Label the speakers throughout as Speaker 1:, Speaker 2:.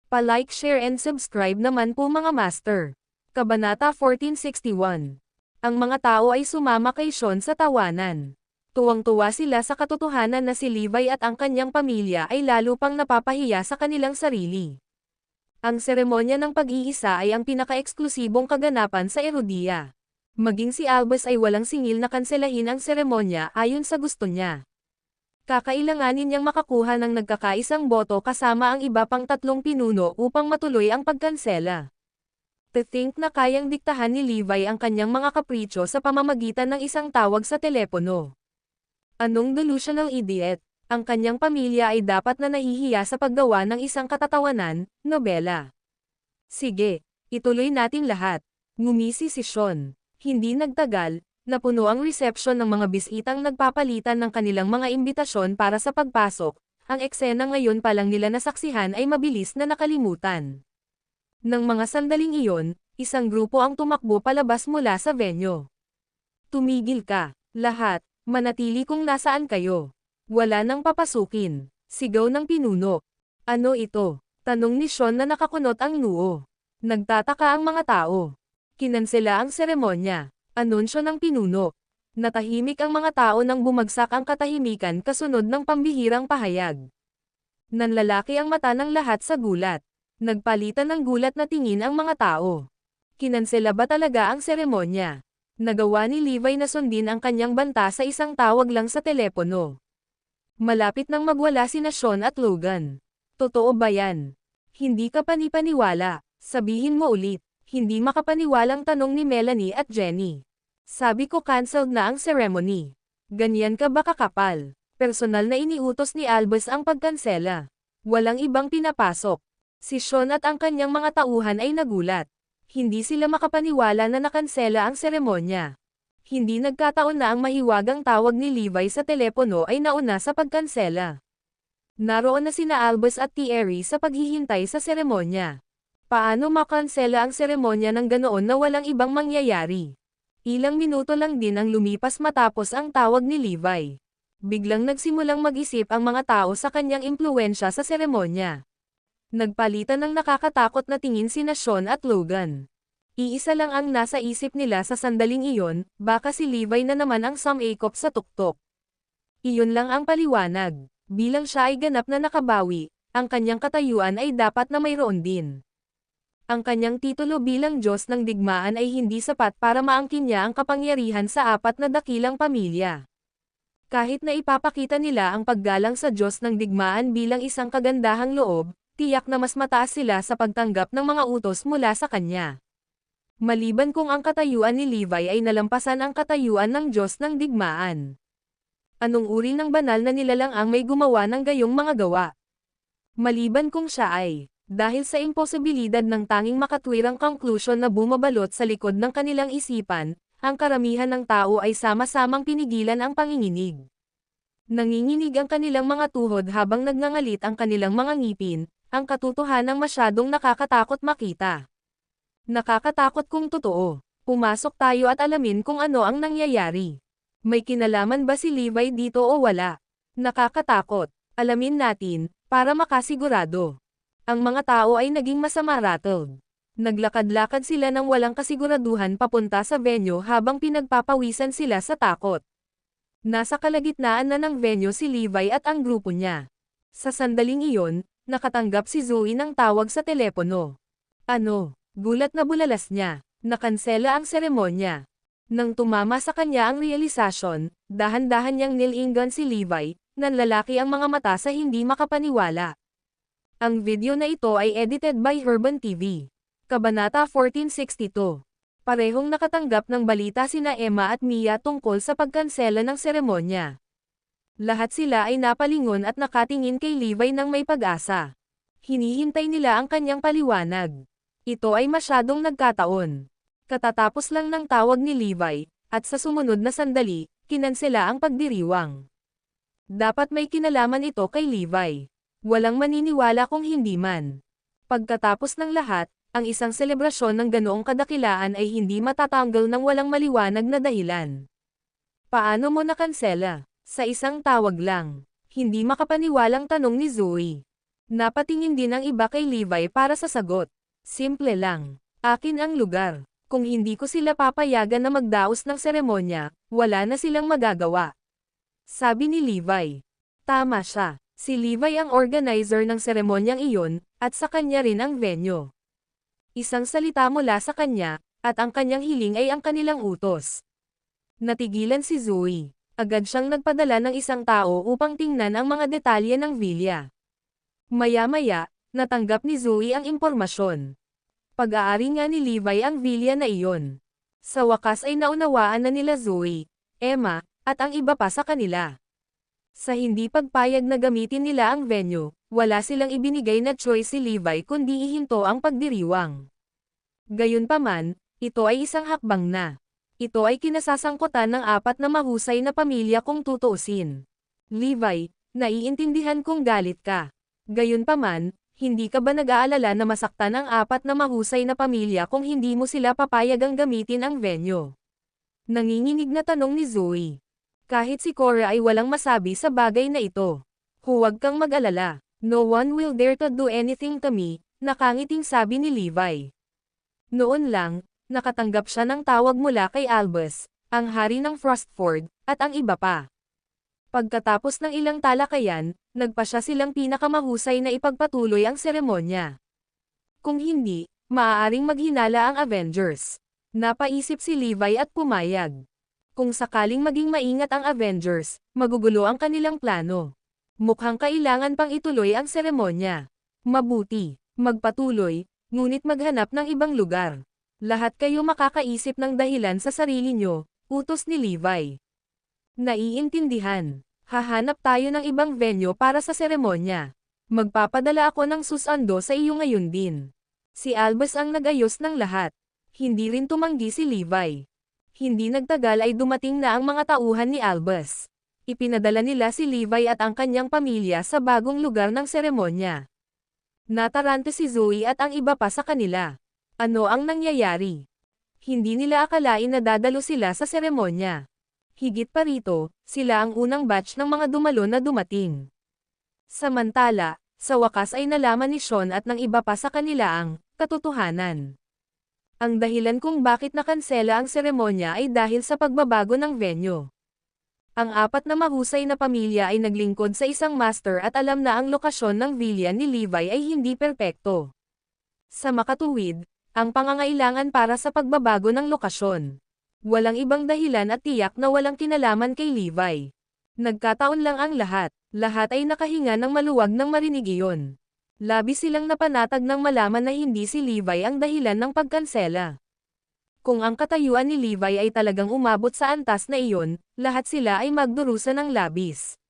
Speaker 1: Pa-like, share and subscribe naman po mga master. Kabanata 1461. Ang mga tao ay sumama kay Sean sa tawanan. Tuwang-tuwa sila sa katotohanan na si Levi at ang kanyang pamilya ay lalo pang napapahiya sa kanilang sarili. Ang seremonya ng pag-iisa ay ang pinaka-eksklusibong kaganapan sa Erodia. Maging si Albus ay walang singil na kanselahin ang seremonya ayon sa gusto niya. Kakailanganin niyang makakuha ng nagkakaisang boto kasama ang iba pang 3 pinuno upang matuloy ang pagkansela. To think na kayang diktahan ni Levi ang kanyang mga kapritsyo sa pamamagitan ng isang tawag sa telepono. Anong delusional idiot, ang kanyang pamilya ay dapat na nahihiya sa paggawa ng isang katatawanan, nobela. Sige, ituloy natin lahat. Ngumisi si Sean. Hindi nagtagal, napuno ang reception ng mga bisitang nagpapalitan ng kanilang mga imbitasyon para sa pagpasok. Ang eksena ngayon pa lang nila nasaksihan ay mabilis na nakalimutan. Nang mga sandaling iyon, isang grupo ang tumakbo palabas mula sa venue. Tumigil ka, lahat, manatili kung nasaan kayo. Wala nang papasukin, sigaw ng pinuno. Ano ito? Tanong ni Sean na nakakunot ang noo. Nagtataka ang mga tao. Kinansela ang seremonya. Anunsyo ng pinuno. Natahimik ang mga tao nang bumagsak ang katahimikan kasunod ng pambihirang pahayag. Nanlalaki ang mata ng lahat sa gulat. Nagpalitan ng gulat na tingin ang mga tao. Kinansela ba talaga ang seremonya? Nagawa ni Levi na sundin ang kanyang banta sa isang tawag lang sa telepono. Malapit nang magwala sina Sean at Logan. Totoo ba yan? Hindi ka panipaniwala. Sabihin mo ulit. Hindi makapaniwalang tanong ni Melanie at Jenny. Sabi ko cancelled na ang ceremony. Ganyan ka ba kakapal? Personal na iniutos ni Albus ang pagkansela. Walang ibang pinapasok. Si Sean at ang kanyang mga tauhan ay nagulat. Hindi sila makapaniwala na nakansela ang seremonya. Hindi nagkataon na ang mahiwagang tawag ni Levi sa telepono ay nauna sa pagkansela. Naroon na sina Albus at Thierry sa paghihintay sa seremonya. Paano makansela ang seremonya ng ganoon na walang ibang mangyayari? Ilang minuto lang din ang lumipas matapos ang tawag ni Levi. Biglang nagsimulang mag-isip ang mga tao sa kanyang impluwensya sa seremonya. Nagpalitan ng nakakatakot na tingin sina Sean at Logan. Iisa lang ang nasa isip nila sa sandaling iyon, baka si Levi na naman ang sumakop sa tuktok. Iyon lang ang paliwanag. Bilang siya ay ganap na nakabawi, ang kanyang katayuan ay dapat na mayroon din. Ang kanyang titulo bilang Diyos ng digmaan ay hindi sapat para maangkin niya ang kapangyarihan sa 4 na dakilang pamilya. Kahit na ipapakita nila ang paggalang sa Diyos ng digmaan bilang isang kagandahang loob, tiyak na mas mataas sila sa pagtanggap ng mga utos mula sa kanya. Maliban kung ang katayuan ni Levi ay nalampasan ang katayuan ng Diyos ng digmaan. Anong uri ng banal na nilalang ang may gumawa ng gayong mga gawa? Maliban kung siya ay dahil sa imposibilidad ng tanging makatwirang konklusyon na bumabalot sa likod ng kanilang isipan, ang karamihan ng tao ay sama-samang pinigilan ang panginginig. Nanginginig ang kanilang mga tuhod habang nagngangalit ang kanilang mga ngipin, ang katotohanang masyadong nakakatakot makita. Nakakatakot kung totoo. Pumasok tayo at alamin kung ano ang nangyayari. May kinalaman ba si Levi dito o wala? Nakakatakot. Alamin natin, para makasigurado. Ang mga tao ay naging masama rattled. Naglakad-lakad sila ng walang kasiguraduhan papunta sa venue habang pinagpapawisan sila sa takot. Nasa kalagitnaan na ng venue si Levi at ang grupo niya. Sa sandaling iyon, nakatanggap si Zoe ng tawag sa telepono. Ano? Gulat na bulalas niya. Nakansela ang seremonya. Nang tumama sa kanya ang realisasyon, dahan-dahan niyang nilingan si Levi, nanlalaki ang mga mata sa hindi makapaniwala. Ang video na ito ay edited by Herban TV. Kabanata 1462. Parehong nakatanggap ng balita sina Emma at Mia tungkol sa pagkansela ng seremonya. Lahat sila ay napalingon at nakatingin kay Levi ng may pag-asa. Hinihintay nila ang kanyang paliwanag. Ito ay masyadong nagkataon. Katatapos lang ng tawag ni Levi, at sa sumunod na sandali, kinansela ang pagdiriwang. Dapat may kinalaman ito kay Levi. Walang maniniwala kung hindi man. Pagkatapos ng lahat, ang isang selebrasyon ng ganoong kadakilaan ay hindi matatanggal ng walang maliwanag na dahilan. Paano mo nakansela? Sa isang tawag lang. Hindi makapaniwalang tanong ni Zoe. Napatingin din ang iba kay Levi para sa sagot. Simple lang. Akin ang lugar. Kung hindi ko sila papayagan na magdaos ng seremonya, wala na silang magagawa. Sabi ni Levi. Tama siya. Si Levi ang organizer ng seremonyang iyon, at sa kanya rin ang venue. Isang salita mula sa kanya, at ang kanyang hiling ay ang kanilang utos. Natigilan si Zoe. Agad siyang nagpadala ng isang tao upang tingnan ang mga detalye ng villa. Maya-maya, natanggap ni Zoe ang impormasyon. Pag-aari nga ni Levi ang villa na iyon. Sa wakas ay naunawaan na nila Zoe, Emma, at ang iba pa sa kanila. Sa hindi pagpayag na gamitin nila ang venue, wala silang ibinigay na choice si Levi kundi ihinto ang pagdiriwang. Gayunpaman, ito ay isang hakbang na. Ito ay kinasasangkutan ng apat na mahusay na pamilya kung tutuusin. Levi, naiintindihan kong galit ka. Gayunpaman, hindi ka ba nag-aalala na masaktan ang apat na mahusay na pamilya kung hindi mo sila papayagang gamitin ang venue? Nanginginig na tanong ni Zoe. Kahit si Cora ay walang masabi sa bagay na ito. Huwag kang mag-alala. No one will dare to do anything to me, nakangiting sabi ni Levi. Noon lang, nakatanggap siya ng tawag mula kay Albus, ang hari ng Frostford, at ang iba pa. Pagkatapos ng ilang talakayan, nagpasya silang pinakamahusay na ipagpatuloy ang seremonya. Kung hindi, maaaring maghinala ang Avengers. Napaisip si Levi at pumayag. Kung sakaling maging maingat ang Avengers, magugulo ang kanilang plano. Mukhang kailangan pang ituloy ang seremonya. Mabuti, magpatuloy, ngunit maghanap ng ibang lugar. Lahat kayo makakaisip ng dahilan sa sarili nyo, utos ni Levi. Naiintindihan. Hahanap tayo ng ibang venue para sa seremonya. Magpapadala ako ng susando sa iyo ngayon din. Si Albus ang nag-ayos ng lahat. Hindi rin tumanggi si Levi. Hindi nagtagal ay dumating na ang mga tauhan ni Albus. Ipinadala nila si Levi at ang kanyang pamilya sa bagong lugar ng seremonya. Natarante si Zoe at ang iba pa sa kanila. Ano ang nangyayari? Hindi nila akalain na dadalo sila sa seremonya. Higit pa rito, sila ang unang batch ng mga dumalo na dumating. Samantala, sa wakas ay nalaman ni Sean at ng iba pa sa kanila ang katotohanan. Ang dahilan kung bakit nakansela ang seremonya ay dahil sa pagbabago ng venue. Ang apat na mahusay na pamilya ay naglingkod sa isang master at alam na ang lokasyon ng villa ni Levi ay hindi perpekto. Sa makatuwid, ang pangangailangan para sa pagbabago ng lokasyon. Walang ibang dahilan at tiyak na walang kinalaman kay Levi. Nagkataon lang ang lahat. Lahat ay nakahinga ng maluwag nang marinig iyon. Labis silang napanatag nang malaman na hindi si Levi ang dahilan ng pagkansela. Kung ang katayuan ni Levi ay talagang umabot sa antas na iyon, lahat sila ay magdurusa ng labis.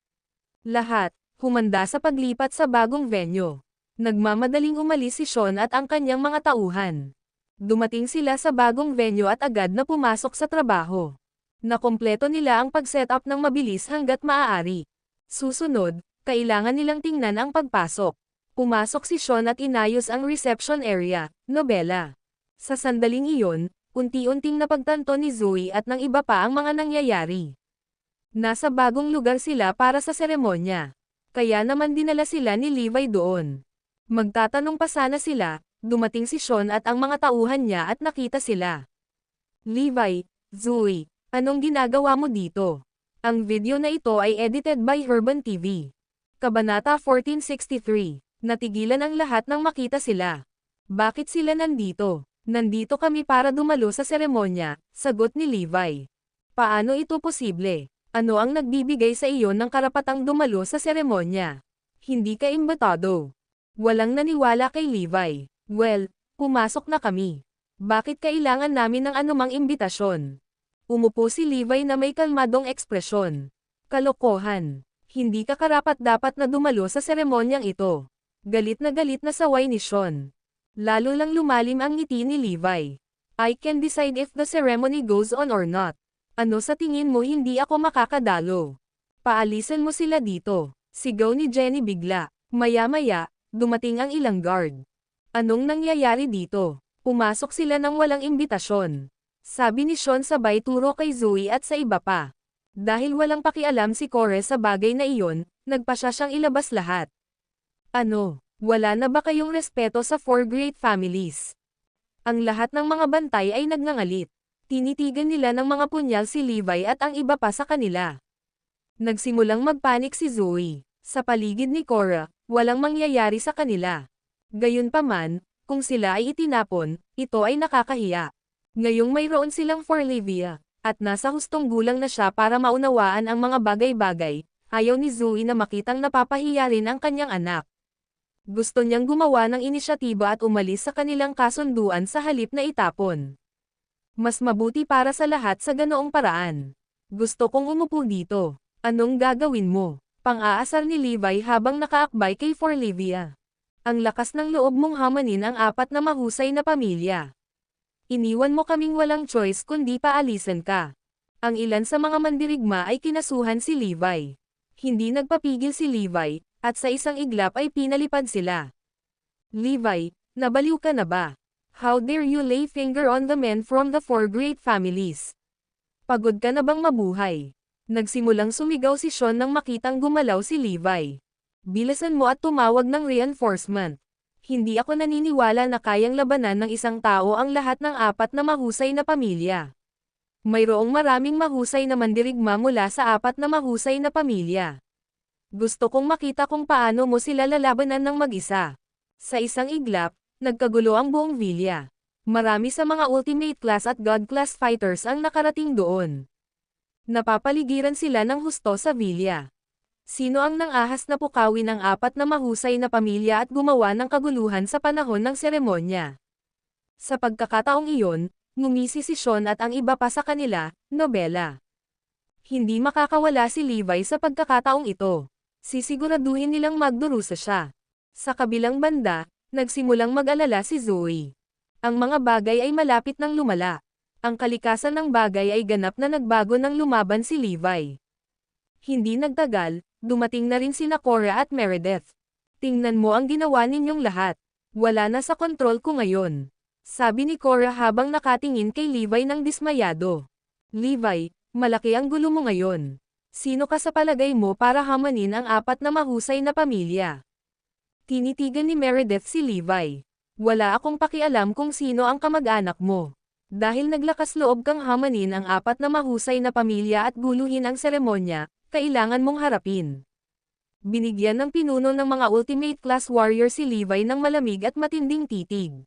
Speaker 1: Lahat, humanda sa paglipat sa bagong venue. Nagmamadaling umalis si Sean at ang kanyang mga tauhan. Dumating sila sa bagong venue at agad na pumasok sa trabaho. Nakompleto nila ang pag-setup ng mabilis hanggat maaari. Susunod, kailangan nilang tingnan ang pagpasok. Pumasok si Sean at inayos ang reception area, nobela. Sa sandaling iyon, unti-unting napagtanto ni Zoe at ng iba pa ang mga nangyayari. Nasa bagong lugar sila para sa seremonya. Kaya naman dinala sila ni Levi doon. Magtatanong pa sana sila, dumating si Sean at ang mga tauhan niya at nakita sila. Levi, Zoe, anong ginagawa mo dito? Ang video na ito ay edited by Herban TV. Kabanata 1463. Natigilan ang lahat nang makita sila. Bakit sila nandito? Nandito kami para dumalo sa seremonya, sagot ni Levi. Paano ito posible? Ano ang nagbibigay sa iyo ng karapatang dumalo sa seremonya? Hindi ka imbitado. Walang naniwala kay Levi. Well, pumasok na kami. Bakit kailangan namin ng anumang imbitasyon? Umupo si Levi na may kalmadong ekspresyon. Kalokohan. Hindi ka karapat-dapat na dumalo sa seremonyang ito. Galit na saway ni Sean. Lalo lang lumalim ang ngiti ni Levi. I can decide if the ceremony goes on or not. Ano sa tingin mo hindi ako makakadalo? Paalisan mo sila dito. Sigaw ni Jenny bigla. Maya-maya, dumating ang ilang guard. Anong nangyayari dito? Pumasok sila nang walang imbitasyon. Sabi ni Sean sabay turo kay Zoe at sa iba pa. Dahil walang pakialam si Cora sa bagay na iyon, nagpasya siyang ilabas lahat. Ano? Wala na ba kayong respeto sa four great families? Ang lahat ng mga bantay ay nagngangalit. Tinitigan nila ng mga punyal si Levi at ang iba pa sa kanila. Nagsimulang magpanik si Zoe. Sa paligid ni Cora, walang mangyayari sa kanila. Gayunpaman, kung sila ay itinapon, ito ay nakakahiya. Ngayong mayroon silang for Livia, at nasa hustong gulang na siya para maunawaan ang mga bagay-bagay, ayaw ni Zoe na makitang napapahiya rin ang kanyang anak. Gusto niyang gumawa ng inisyatiba at umalis sa kanilang kasunduan sa halip na itapon. Mas mabuti para sa lahat sa ganoong paraan. Gusto kong umupo dito. Anong gagawin mo? Pang-aasar ni Levi habang nakaakbay kay Forlivia. Ang lakas ng loob mong hamanin ang apat na mahusay na pamilya. Iniwan mo kaming walang choice kundi paalisan ka. Ang ilan sa mga mandirigma ay kinasuhan si Levi. Hindi nagpapigil si Levi, at sa isang iglap ay pinalipad sila. Levi, nabaliw ka na ba? How dare you lay finger on the men from the four great families? Pagod ka na bang mabuhay? Nagsimulang sumigaw si Sean nang makitang gumalaw si Levi. Bilisan mo at tumawag ng reinforcement. Hindi ako naniniwala na kayang labanan ng isang tao ang lahat ng apat na mahusay na pamilya. Mayroong maraming mahusay na mandirigma mula sa apat na mahusay na pamilya. Gusto kong makita kung paano mo sila lalabanan ng mag-isa. Sa isang iglap, nagkagulo ang buong villa. Marami sa mga Ultimate Class at God Class fighters ang nakarating doon. Napapaligiran sila ng husto sa villa. Sino ang nang-ahas na pukawin ng apat na mahusay na pamilya at gumawa ng kaguluhan sa panahon ng seremonya? Sa pagkakataong iyon, ngumisi si Sean at ang iba pa sa kanila, nobela. Hindi makakawala si Levi sa pagkakataong ito. Sisiguraduhin nilang magdurusa siya. Sa kabilang banda, nagsimulang mag-alala si Zoe. Ang mga bagay ay malapit nang lumala. Ang kalikasan ng bagay ay ganap na nagbago nang lumaban si Levi. Hindi nagtagal, dumating na rin sina Cora at Meredith. Tingnan mo ang ginawa ninyong lahat. Wala na sa kontrol ko ngayon. Sabi ni Cora habang nakatingin kay Levi ng dismayado. Levi, malaki ang gulo mo ngayon. Sino ka sa palagay mo para hamanin ang apat na mahusay na pamilya? Tinitigan ni Meredith si Levi. Wala akong pakialam kung sino ang kamag-anak mo. Dahil naglakas loob kang hamanin ang apat na mahusay na pamilya at guluhin ang seremonya, kailangan mong harapin. Binigyan ng pinuno ng mga Ultimate Class Warrior si Levi ng malamig at matinding titig.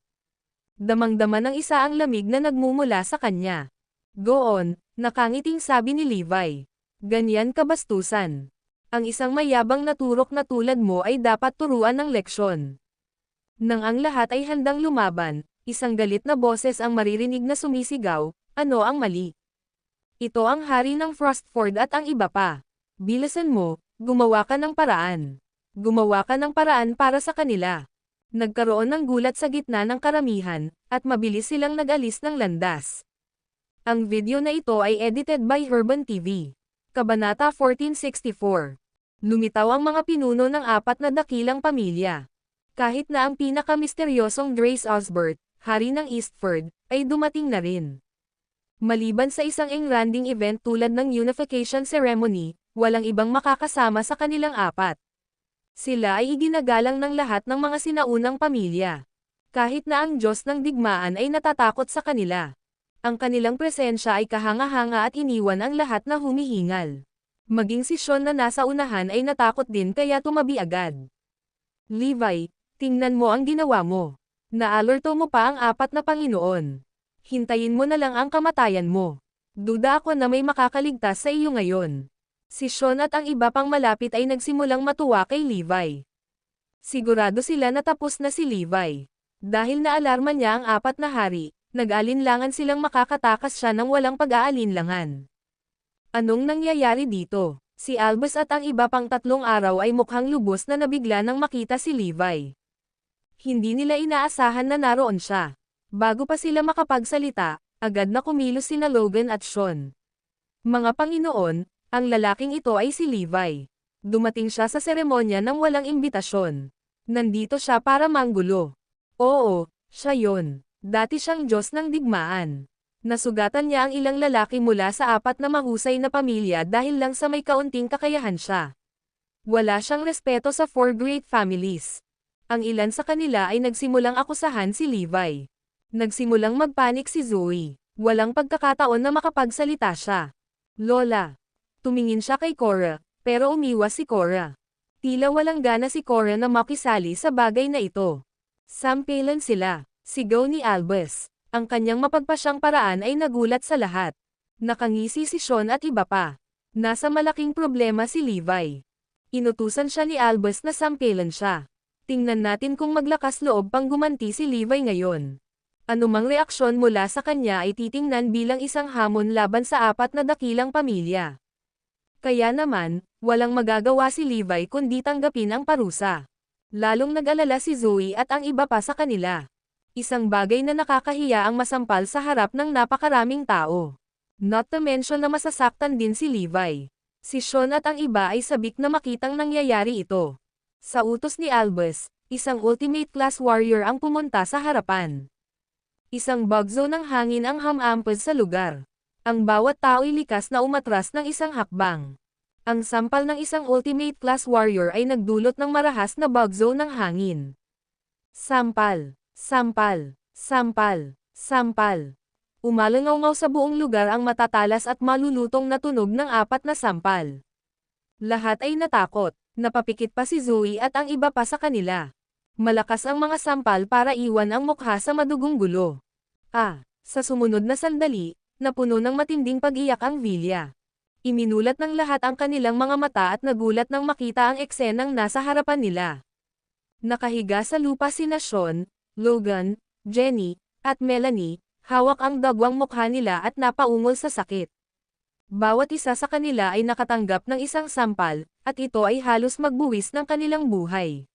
Speaker 1: Damang-dama ng isa ang lamig na nagmumula sa kanya. Go on, nakangiting sabi ni Levi. Ganyan kabastusan. Ang isang mayabang na turok na tulad mo ay dapat turuan ng leksyon. Nang ang lahat ay handang lumaban, isang galit na boses ang maririnig na sumisigaw, ano ang mali? Ito ang hari ng Frostford at ang iba pa. Bilisan mo, gumawa ka ng paraan. Gumawa ka ng paraan para sa kanila. Nagkaroon ng gulat sa gitna ng karamihan, at mabilis silang nag-alis ng landas. Ang video na ito ay edited by Herban TV. Kabanata 1464. Lumitaw ang mga pinuno ng apat na dakilang pamilya. Kahit na ang pinaka-misteryosong Grace Osbert, hari ng Eastford, ay dumating na rin. Maliban sa isang engranding event tulad ng unification ceremony, walang ibang makakasama sa kanilang apat. Sila ay iginagalang ng lahat ng mga sinaunang pamilya. Kahit na ang Diyos ng digmaan ay natatakot sa kanila. Ang kanilang presensya ay kahanga-hanga at iniwan ang lahat na humihingal. Maging si Sean na nasa unahan ay natakot din kaya tumabi agad. Levi, tingnan mo ang ginawa mo. Naalerto mo pa ang apat na Panginoon. Hintayin mo na lang ang kamatayan mo. Duda ako na may makakaligtas sa iyo ngayon. Si Sean at ang iba pang malapit ay nagsimulang matuwa kay Levi. Sigurado sila na tapos na si Levi. Dahil naalarma niya ang apat na hari, nag-alinlangan silang makakatakas siya ng walang pag-aalinlangan. Anong nangyayari dito? Si Albus at ang iba pang 3 araw ay mukhang lubos na nabigla nang makita si Levi. Hindi nila inaasahan na naroon siya. Bago pa sila makapagsalita, agad na kumilos sina Logan at Sean. Mga Panginoon, ang lalaking ito ay si Levi. Dumating siya sa seremonya nang walang imbitasyon. Nandito siya para manggulo. Oo, siya yon. Dati siyang Diyos ng digmaan. Nasugatan niya ang ilang lalaki mula sa apat na mahusay na pamilya dahil lang sa may kaunting kakayahan siya. Wala siyang respeto sa 4 great families. Ang ilan sa kanila ay nagsimulang akusahan si Levi. Nagsimulang magpanik si Zoe. Walang pagkakataon na makapagsalita siya. Lola. Tumingin siya kay Cora, pero umiwas si Cora. Tila walang gana si Cora na makisali sa bagay na ito. Sampalan sila. Sigaw ni Albus. Ang kanyang mapagpasyang paraan ay nagulat sa lahat. Nakangisi si Sean at iba pa. Nasa malaking problema si Levi. Inutusan siya ni Albus na sampalan siya. Tingnan natin kung maglakas loob pang gumanti si Levi ngayon. Anumang reaksyon mula sa kanya ay titingnan bilang isang hamon laban sa 4 na dakilang pamilya. Kaya naman, walang magagawa si Levi kundi tanggapin ang parusa. Lalong nag-alala si Zoe at ang iba pa sa kanila. Isang bagay na nakakahiya ang masampal sa harap ng napakaraming tao. Not to mention na masasaktan din si Levi. Si Sean at ang iba ay sabik na makitang nangyayari ito. Sa utos ni Albus, isang ultimate class warrior ang pumunta sa harapan. Isang bagzo ng hangin ang hamampad sa lugar. Ang bawat tao'y likas na umatras ng isang hakbang. Ang sampal ng isang ultimate class warrior ay nagdulot ng marahas na bagzo ng hangin. Sampal, sampal, sampal, sampal. Umalangaw-ngaw sa buong lugar ang matatalas at malulutong na tunog ng 4 na sampal. Lahat ay natakot, napapikit pa si Zoe at ang iba pa sa kanila. Malakas ang mga sampal para iwan ang mukha sa madugong gulo. Sa sumunod na sandali, napuno ng matinding pag-iyak ang Vilya. Iminulat ng lahat ang kanilang mga mata at nagulat nang makita ang eksenang nasa harapan nila. Nakahiga sa lupa sina Sean, Logan, Jenny, at Melanie, hawak ang dagwang mukha nila at napaungol sa sakit. Bawat isa sa kanila ay nakatanggap ng isang sampal, at ito ay halos magbuwis ng kanilang buhay.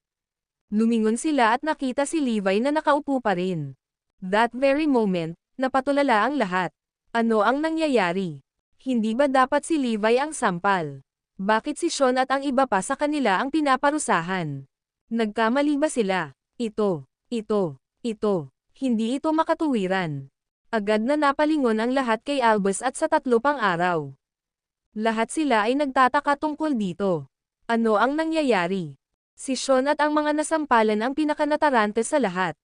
Speaker 1: Lumingon sila at nakita si Levi na nakaupo pa rin. That very moment, napatulala ang lahat. Ano ang nangyayari? Hindi ba dapat si Levi ang sampal? Bakit si Sean at ang iba pa sa kanila ang pinaparusahan? Nagkamali ba sila? Ito. Hindi ito makatuwiran. Agad na napalingon ang lahat kay Albus at sa 3 pang araw. Lahat sila ay nagtataka tungkol dito. Ano ang nangyayari? Si Sean at ang mga nasampalan ang pinakanatarante sa lahat.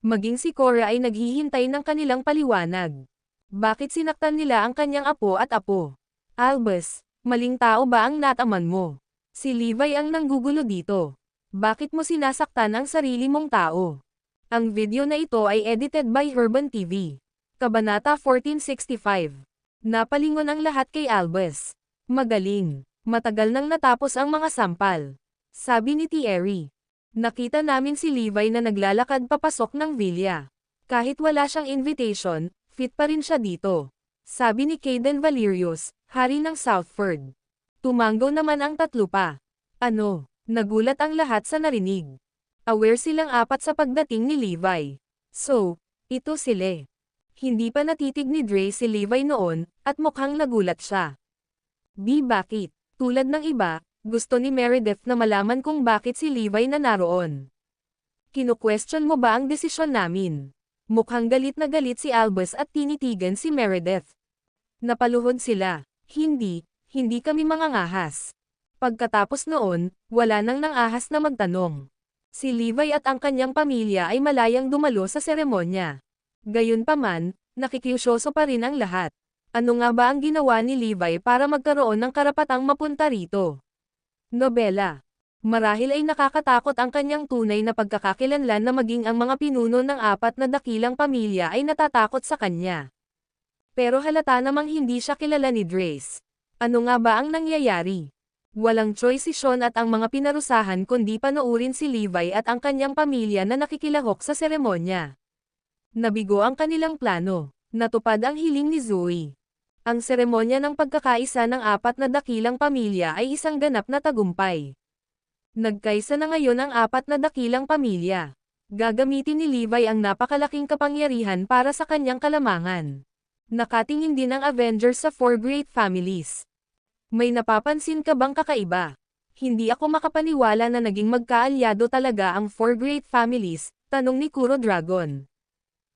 Speaker 1: Maging si Cora ay naghihintay ng kanilang paliwanag. Bakit sinaktan nila ang kanyang apo at apo? Albus, maling tao ba ang nataman mo? Si Levi ang nanggugulo dito. Bakit mo sinasaktan ang sarili mong tao? Ang video na ito ay edited by Herban TV. Kabanata 1465. Napalingon ang lahat kay Albus. Magaling. Matagal nang natapos ang mga sampal. Sabi ni Thierry. Nakita namin si Levi na naglalakad papasok ng Vilya. Kahit wala siyang invitation, fit pa rin siya dito. Sabi ni Caden Valerius, hari ng Southford. Tumanggaw naman ang 3 pa. Nagulat ang lahat sa narinig. Aware silang 4 sa pagdating ni Levi. So, ito sila. Hindi pa natitig ni Dre si Levi noon, at mukhang nagulat siya. Bakit? Tulad ng iba, gusto ni Meredith na malaman kung bakit si Levi na naroon. Kino-question mo ba ang desisyon namin? Mukhang galit na galit si Albus at tinitigan si Meredith. Napaluhod sila. Hindi kami mangangahas. Pagkatapos noon, wala nang nangahas na magtanong. Si Levi at ang kanyang pamilya ay malayang dumalo sa seremonya. Gayunpaman, nakikiusyoso pa rin ang lahat. Ano nga ba ang ginawa ni Levi para magkaroon ng karapatang mapunta rito? Nobela. Marahil ay nakakatakot ang kanyang tunay na pagkakakilanlan na maging ang mga pinuno ng 4 na dakilang pamilya ay natatakot sa kanya. Pero halata namang hindi siya kilala ni Drace. Ano nga ba ang nangyayari? Walang choice si Sean at ang mga pinarusahan kundi panoorin si Levi at ang kanyang pamilya na nakikilahok sa seremonya. Nabigo ang kanilang plano. Natupad ang hiling ni Zoe. Ang seremonya ng pagkakaisa ng 4 na dakilang pamilya ay isang ganap na tagumpay. Nagkaisa na ngayon ang 4 na dakilang pamilya. Gagamitin ni Levi ang napakalaking kapangyarihan para sa kanyang kalamangan. Nakatingin din ang Avengers sa 4 great families. May napapansin ka bang kakaiba? Hindi ako makapaniwala na naging magkaalyado talaga ang 4 great families, tanong ni Kuro Dragon.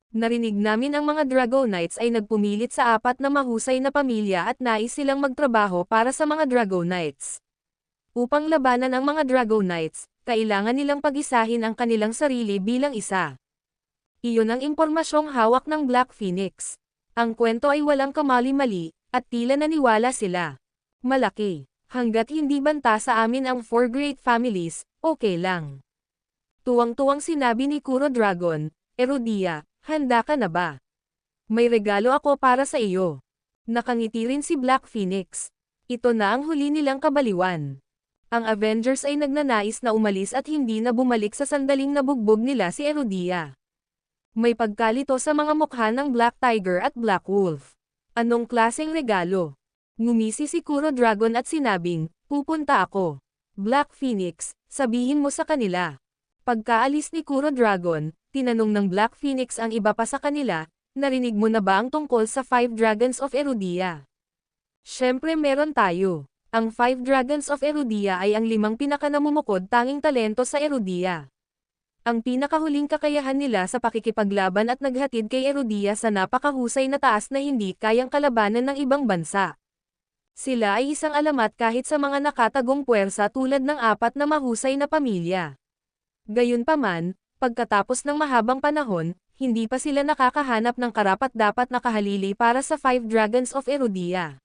Speaker 1: Narinig namin ang mga Dragonites ay nagpumilit sa 4 na mahusay na pamilya at nais silang magtrabaho para sa mga Dragonites. Upang labanan ang mga Drago Knights, kailangan nilang pag-isahin ang kanilang sarili bilang isa. Iyon ang impormasyong hawak ng Black Phoenix. Ang kwento ay walang kamali-mali, at tila naniwala sila. Malaki. Hanggat hindi banta sa amin ang 4 great families, okay lang. Tuwang-tuwang sinabi ni Kuro Dragon, Erudia, handa ka na ba? May regalo ako para sa iyo. Nakangiti rin si Black Phoenix. Ito na ang huli nilang kabaliwan. Ang Avengers ay nagnanais na umalis at hindi na bumalik sa sandaling nabugbog nila si Erudia. May pagkalito sa mga mukha ng Black Tiger at Black Wolf. Anong klaseng regalo? Ngumisi si Kuro Dragon at sinabing, pupunta ako. Black Phoenix, sabihin mo sa kanila. Pagkaalis ni Kuro Dragon, tinanong ng Black Phoenix ang iba pa sa kanila, narinig mo na ba ang tungkol sa 5 Dragons of Erudia? Syempre meron tayo. Ang 5 Dragons of Erudia ay ang 5 pinakanamumukod tanging talento sa Erudia. Ang pinakahuling kakayahan nila sa pakikipaglaban at naghatid kay Erudia sa napakahusay na taas na hindi kayang kalabanan ng ibang bansa. Sila ay isang alamat kahit sa mga nakatagong puwersa tulad ng 4 na mahusay na pamilya. Gayunpaman, pagkatapos ng mahabang panahon, hindi pa sila nakakahanap ng karapat-dapat na kahalili para sa 5 Dragons of Erudia.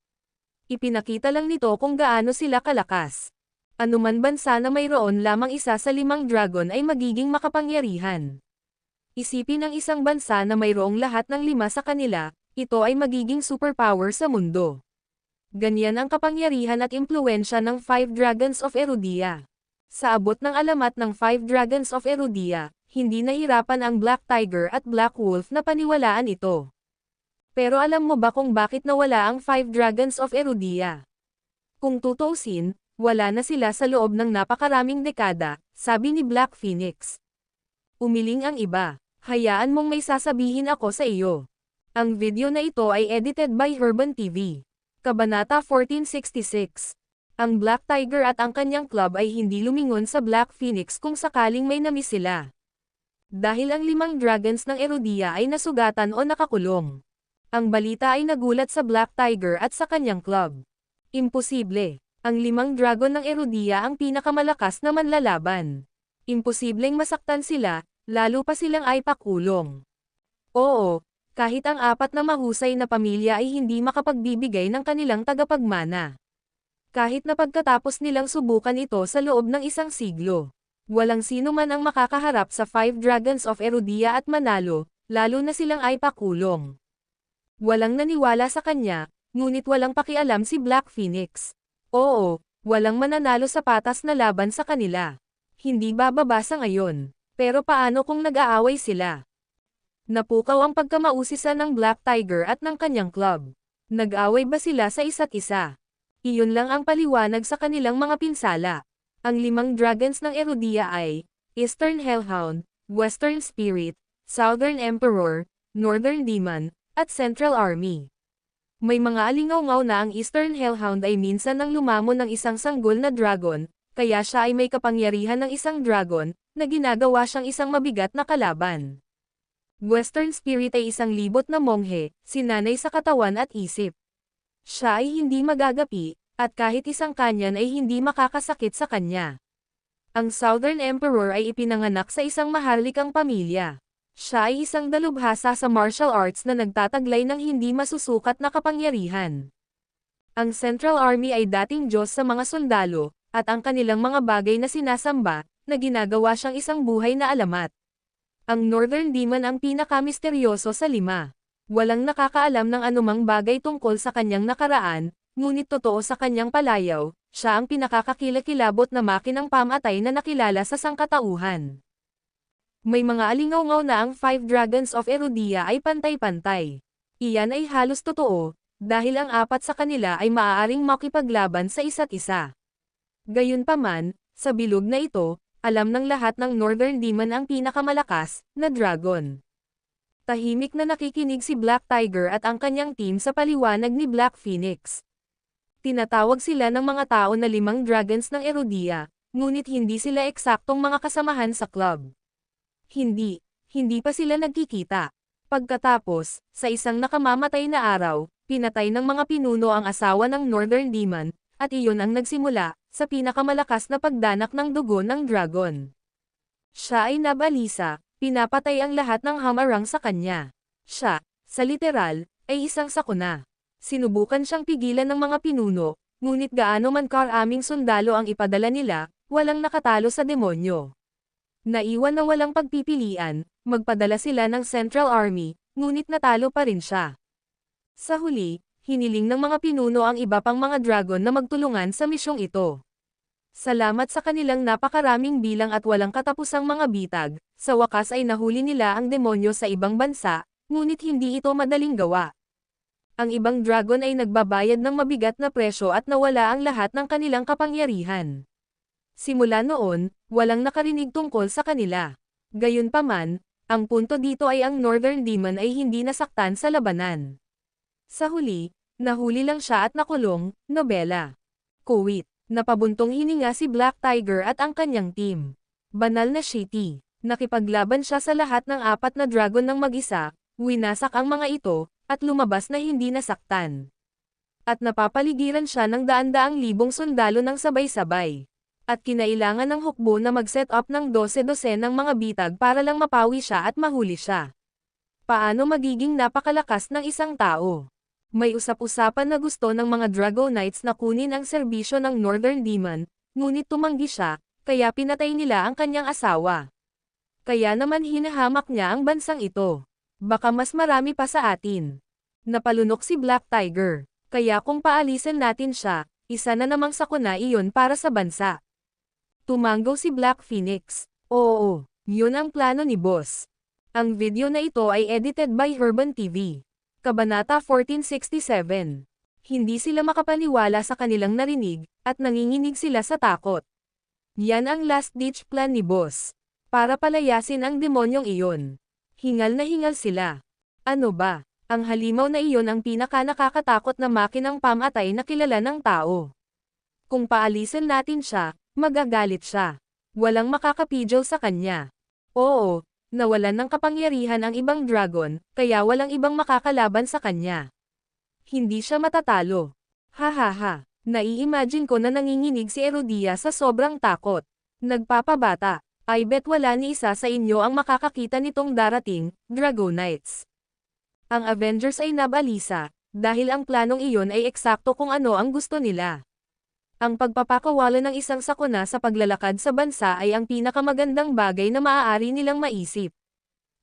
Speaker 1: Ipinakita lang nito kung gaano sila kalakas. Anuman bansa na mayroon lamang isa sa 5 dragon ay magiging makapangyarihan. Isipin ng isang bansa na mayroong lahat ng 5 sa kanila, ito ay magiging superpower sa mundo. Ganyan ang kapangyarihan at impluwensya ng 5 Dragons of Erudia. Sa abot ng alamat ng 5 Dragons of Erudia, hindi nahirapan ang Black Tiger at Black Wolf na paniwalaan ito. Pero alam mo ba kung bakit nawala ang 5 Dragons of Erudia? Kung tutuusin, wala na sila sa loob ng napakaraming dekada, sabi ni Black Phoenix. Umiling ang iba, hayaan mong may sasabihin ako sa iyo. Ang video na ito ay edited by Herban TV. Kabanata 1466. Ang Black Tiger at ang kanyang club ay hindi lumingon sa Black Phoenix kung sakaling may namiss sila. Dahil ang 5 dragons ng Erudia ay nasugatan o nakakulong. Ang balita ay nagulat sa Black Tiger at sa kanyang club. Imposible. Ang 5 dragon ng Erudia ang pinakamalakas na manlalaban. Imposibleng masaktan sila, lalo pa silang ay pakulong. Oo. Kahit ang 4 na mahusay na pamilya ay hindi makapagbibigay ng kanilang tagapagmana. Kahit na pagkatapos nilang subukan ito sa loob ng 1 siglo. Walang sino man ang makakaharap sa 5 Dragons of Erudia at manalo, lalo na silang ay pakulong. Walang naniwala sa kanya, ngunit walang pakialam si Black Phoenix. Oo, walang mananalo sa patas na laban sa kanila. Hindi bababa sa ngayon. Pero paano kung nag-aaway sila? Napukaw ang pagkamausisa ng Black Tiger at ng kanyang club. Nag-away ba sila sa isa't isa? Iyon lang ang paliwanag sa kanilang mga pinsala. Ang 5 dragons ng Erudia ay Eastern Hellhound, Western Spirit, Southern Emperor, Northern Demon, at Central Army. May mga alingaw-ngaw na ang Eastern Hellhound ay minsan nang lumamon ng isang sanggol na dragon, kaya siya ay may kapangyarihan ng isang dragon, na ginagawa siyang isang mabigat na kalaban. Western Spirit ay isang libot na monghe, sinanay sa katawan at isip. Siya ay hindi magagapi, at kahit isang kanyan ay hindi makakasakit sa kanya. Ang Southern Emperor ay ipinanganak sa isang maharlikang pamilya. Siya ay isang dalubhasa sa martial arts na nagtataglay ng hindi masusukat na kapangyarihan. Ang Central Army ay dating Diyos sa mga sundalo, at ang kanilang mga bagay na sinasamba, na ginagawa siyang isang buhay na alamat. Ang Northern Demon ang pinakamisteryoso sa 5. Walang nakakaalam ng anumang bagay tungkol sa kanyang nakaraan, ngunit totoo sa kanyang palayaw, siya ang pinakakakilakilabot na makinang pamatay na nakilala sa sangkatauhan. May mga alingaw-ngaw na ang 5 Dragons of Erudia ay pantay-pantay. Iyan ay halos totoo, dahil ang 4 sa kanila ay maaaring makipaglaban sa isa't isa. Gayunpaman, sa bilog na ito, alam ng lahat ng Northern Demon ang pinakamalakas na dragon. Tahimik na nakikinig si Black Tiger at ang kanyang team sa paliwanag ni Black Phoenix. Tinatawag sila ng mga tao na 5 dragons ng Erudia, ngunit hindi sila eksaktong mga kasamahan sa club. Hindi pa sila nagkikita. Pagkatapos, sa isang nakamamatay na araw, pinatay ng mga pinuno ang asawa ng Northern Demon, at iyon ang nagsimula sa pinakamalakas na pagdanak ng dugo ng dragon. Siya ay nabalisa, pinapatay ang lahat ng hamarang sa kanya. Siya, sa literal, ay isang sakuna. Sinubukan siyang pigilan ng mga pinuno, ngunit gaano man karaming sundalo ang ipadala nila, walang nakatalo sa demonyo. Naiwan na walang pagpipilian, magpadala sila ng Central Army, ngunit natalo pa rin siya. Sa huli, hiniling ng mga pinuno ang iba pang mga dragon na magtulungan sa misyong ito. Salamat sa kanilang napakaraming bilang at walang katapusang mga bitag, sa wakas ay nahuli nila ang demonyo sa ibang bansa, ngunit hindi ito madaling gawa. Ang ibang dragon ay nagbabayad ng mabigat na presyo at nawala ang lahat ng kanilang kapangyarihan. Simula noon, walang nakarinig tungkol sa kanila. Gayunpaman, ang punto dito ay ang Northern Demon ay hindi nasaktan sa labanan. Sa huli, nahuli lang siya at nakulong. Nobela. Kuwait. Napabuntong hininga si Black Tiger at ang kanyang team. Banal na shitty. Nakipaglaban siya sa lahat ng 4 na dragon ng mag-isa, winasak ang mga ito, at lumabas na hindi nasaktan. At napapaligiran siya ng daan-daang libong sundalo ng sabay-sabay. At kinailangan ng hukbo na mag-set up ng 12 ng mga bitag para lang mapawi siya at mahuli siya. Paano magiging napakalakas ng isang tao? May usap-usapan na gusto ng mga Dragonites na kunin ang serbisyo ng Northern Demon, ngunit tumanggi siya, kaya pinatay nila ang kanyang asawa. Kaya naman hinahamak niya ang bansang ito. Baka mas marami pa sa atin. Napalunok si Black Tiger, kaya kung paalisin natin siya, isa na namang sakuna iyon para sa bansa. Tumanggo si Black Phoenix. Oo, yun ang plano ni Boss. Ang video na ito ay edited by Urban TV. Kabanata 1467. Hindi sila makapaniwala sa kanilang narinig, at nanginginig sila sa takot. Yan ang last-ditch plan ni Boss. Para palayasin ang demonyong iyon. Hingal na hingal sila. Ano ba? Ang halimaw na iyon ang pinaka-nakakatakot na makinang pamatay na kilala ng tao. Kung paalisin natin siya, magagalit siya. Walang makakapidyo sa kanya. Oo. Nawalan ng kapangyarihan ang ibang dragon, kaya walang ibang makakalaban sa kanya. Hindi siya matatalo. Hahaha, nai-imagine ko na nanginginig si Erudia sa sobrang takot. Nagpapabata, I bet wala ni isa sa inyo ang makakakita nitong darating, Dragonites. Ang Avengers ay nabalisa, dahil ang planong iyon ay eksakto kung ano ang gusto nila. Ang pagpapakawala ng isang sakuna sa paglalakad sa bansa ay ang pinakamagandang bagay na maaari nilang maisip.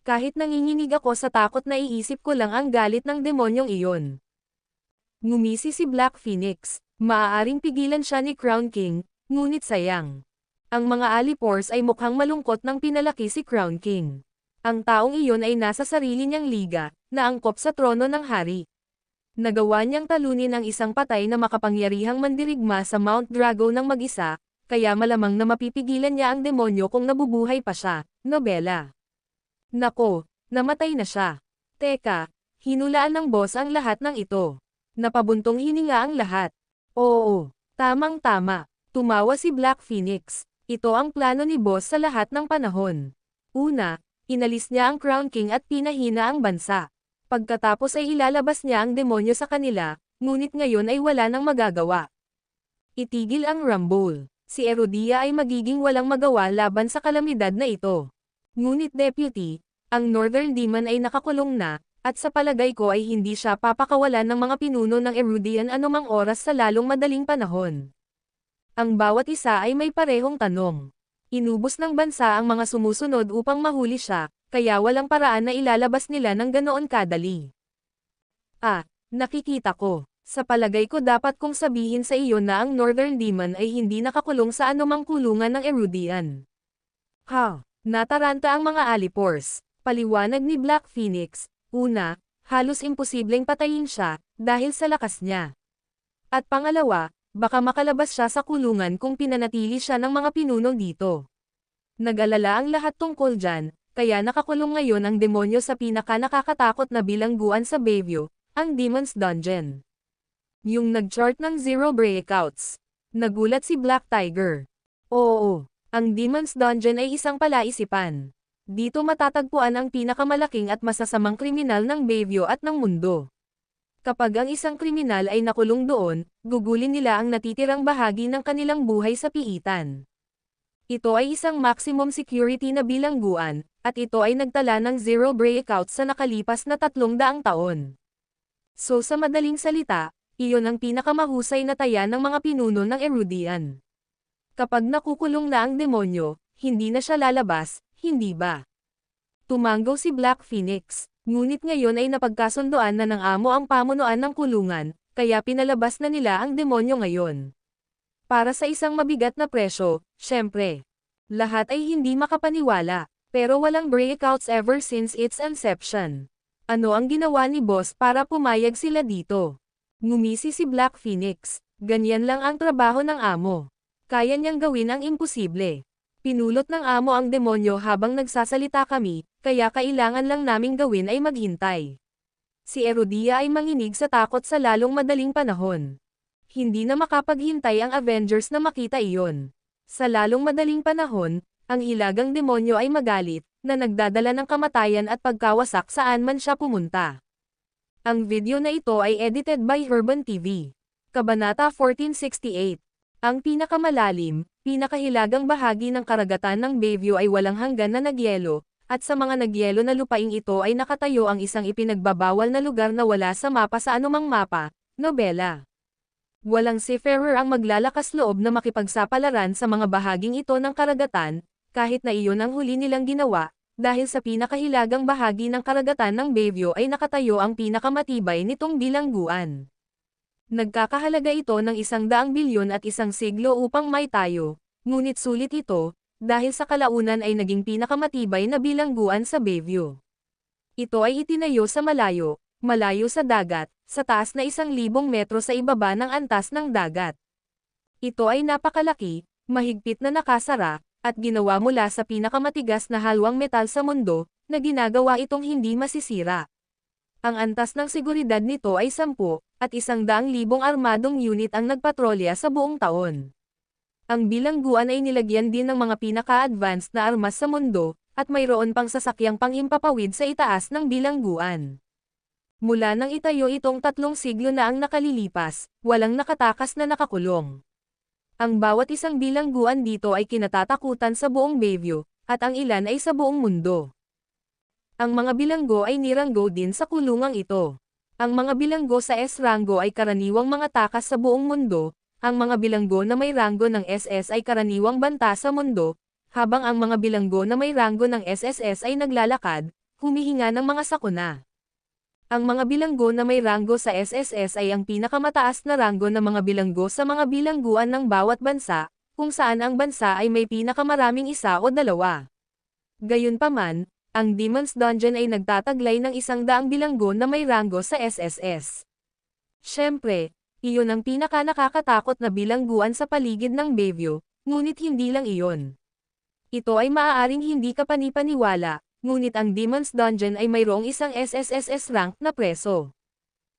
Speaker 1: Kahit nanginginig ako sa takot na iisip ko lang ang galit ng demonyong iyon. Ngumisi si Black Phoenix. Maaaring pigilan siya ni Crown King, ngunit sayang. Ang mga Alipores ay mukhang malungkot nang pinalaki si Crown King. Ang taong iyon ay nasa sarili niyang liga, na angkop sa trono ng hari. Nagawa niyang talunin ang isang patay na makapangyarihang mandirigma sa Mount Drago ng mag-isa, kaya malamang na mapipigilan niya ang demonyo kung nabubuhay pa siya. Nobela. Nako, namatay na siya. Teka, hinulaan ng boss ang lahat ng ito. Napabuntong hininga ang lahat. Oo, tamang-tama. Tumawa si Black Phoenix. Ito ang plano ni boss sa lahat ng panahon. Una, inalis niya ang Crown King at pinahina ang bansa. Pagkatapos ay ilalabas niya ang demonyo sa kanila, ngunit ngayon ay wala nang magagawa. Itigil ang Rumble. Si Erudia ay magiging walang magawa laban sa kalamidad na ito. Ngunit Deputy, ang Northern Demon ay nakakulong na, at sa palagay ko ay hindi siya papakawalan ng mga pinuno ng Erudian anumang oras sa lalong madaling panahon. Ang bawat isa ay may parehong tanong. Inubos ng bansa ang mga sumusunod upang mahuli siya, kaya walang paraan na ilalabas nila ng ganoon kadali. Nakikita ko. Sa palagay ko dapat kong sabihin sa iyo na ang Northern Demon ay hindi nakakulong sa anumang kulungan ng Erudian. Nataranta ang mga Alipores. Paliwanag ni Black Phoenix. Una, halos imposibleng patayin siya, dahil sa lakas niya. At pangalawa, baka makalabas siya sa kulungan kung pinanatili siya ng mga pinuno dito. Nag-alala ang lahat tungkol dyan, kaya nakakulong ngayon ang demonyo sa pinaka-nakakatakot na bilangguan sa Bayview, ang Demon's Dungeon. Yung nag-chart ng zero breakouts. Nagulat si Black Tiger. Oo, ang Demon's Dungeon ay isang palaisipan. Dito matatagpuan ang pinakamalaking at masasamang kriminal ng Bayview at ng mundo. Kapag ang isang kriminal ay nakulong doon, gugulin nila ang natitirang bahagi ng kanilang buhay sa piitan. Ito ay isang maximum security na bilangguan, at ito ay nagtala ng zero breakouts sa nakalipas na 300 taon. So sa madaling salita, iyon ang pinakamahusay na taya ng mga pinuno ng Erudian. Kapag nakukulong na ang demonyo, hindi na siya lalabas, hindi ba? Tumanggo si Black Phoenix, ngunit ngayon ay napagkasundoan na ng amo ang pamunuan ng kulungan, kaya pinalabas na nila ang demonyo ngayon. Para sa isang mabigat na presyo, syempre. Lahat ay hindi makapaniwala, pero walang breakouts ever since its inception. Ano ang ginawa ni boss para pumayag sila dito? Ngumisi si Black Phoenix, ganyan lang ang trabaho ng amo. Kaya niyang gawin ang imposible. Pinulot ng amo ang demonyo habang nagsasalita kami, kaya kailangan lang naming gawin ay maghintay. Si Erudia ay manginig sa takot sa lalong madaling panahon. Hindi na makapaghintay ang Avengers na makita iyon. Sa lalong madaling panahon, ang hilagang demonyo ay magalit, na nagdadala ng kamatayan at pagkawasak saan man siya pumunta. Ang video na ito ay edited by Herban TV. Kabanata 1468. Ang pinakamalalim, pinakahilagang bahagi ng karagatan ng Bayview ay walang hanggan na nagyelo, at sa mga nagyelo na lupaing ito ay nakatayo ang isang ipinagbabawal na lugar na wala sa mapa sa anumang mapa, nobela. Walang seafarer ang maglalakas loob na makipagsapalaran sa mga bahaging ito ng karagatan, kahit na iyon ang huli nilang ginawa, dahil sa pinakahilagang bahagi ng karagatan ng Bayview ay nakatayo ang pinakamatibay nitong bilangguan. Nagkakahalaga ito ng 100 bilyon at 1 siglo upang may tayo, ngunit sulit ito, dahil sa kalaunan ay naging pinakamatibay na bilangguan sa Bayview. Ito ay itinayo sa malayo sa dagat, sa taas na 1,000 metro sa ibaba ng antas ng dagat. Ito ay napakalaki, mahigpit na nakasara, at ginawa mula sa pinakamatigas na halwang metal sa mundo, na ginagawa itong hindi masisira. Ang antas ng seguridad nito ay 10, at 100,000 armadong unit ang nagpatrolya sa buong taon. Ang bilangguan ay nilagyan din ng mga pinaka-advanced na armas sa mundo, at mayroon pang sasakyang panghimpapawid sa itaas ng bilangguan. Mula nang itayo itong 3 siglo na ang nakalilipas, walang nakatakas na nakakulong. Ang bawat isang bilangguan dito ay kinatatakutan sa buong Bayview, at ang ilan ay sa buong mundo. Ang mga bilanggo ay niranggo din sa kulungang ito. Ang mga bilanggo sa S-rango ay karaniwang mga takas sa buong mundo, ang mga bilanggo na may ranggo ng SS ay karaniwang banta sa mundo, habang ang mga bilanggo na may ranggo ng SSS ay naglalakad, humihinga ng mga sakuna. Ang mga bilanggo na may ranggo sa SSS ay ang pinakamataas na ranggo ng mga bilanggo sa mga bilangguan ng bawat bansa, kung saan ang bansa ay may pinakamaraming 1 o 2. Gayunpaman, ang Demon's Dungeon ay nagtataglay ng 100 bilanggo na may ranggo sa SSS. Siyempre, iyon ang pinaka-nakakatakot na bilangguan sa paligid ng Bayview, ngunit hindi lang iyon. Ito ay maaaring hindi ka panipaniwala, ngunit ang Demon's Dungeon ay mayroong isang SSSS rank na preso.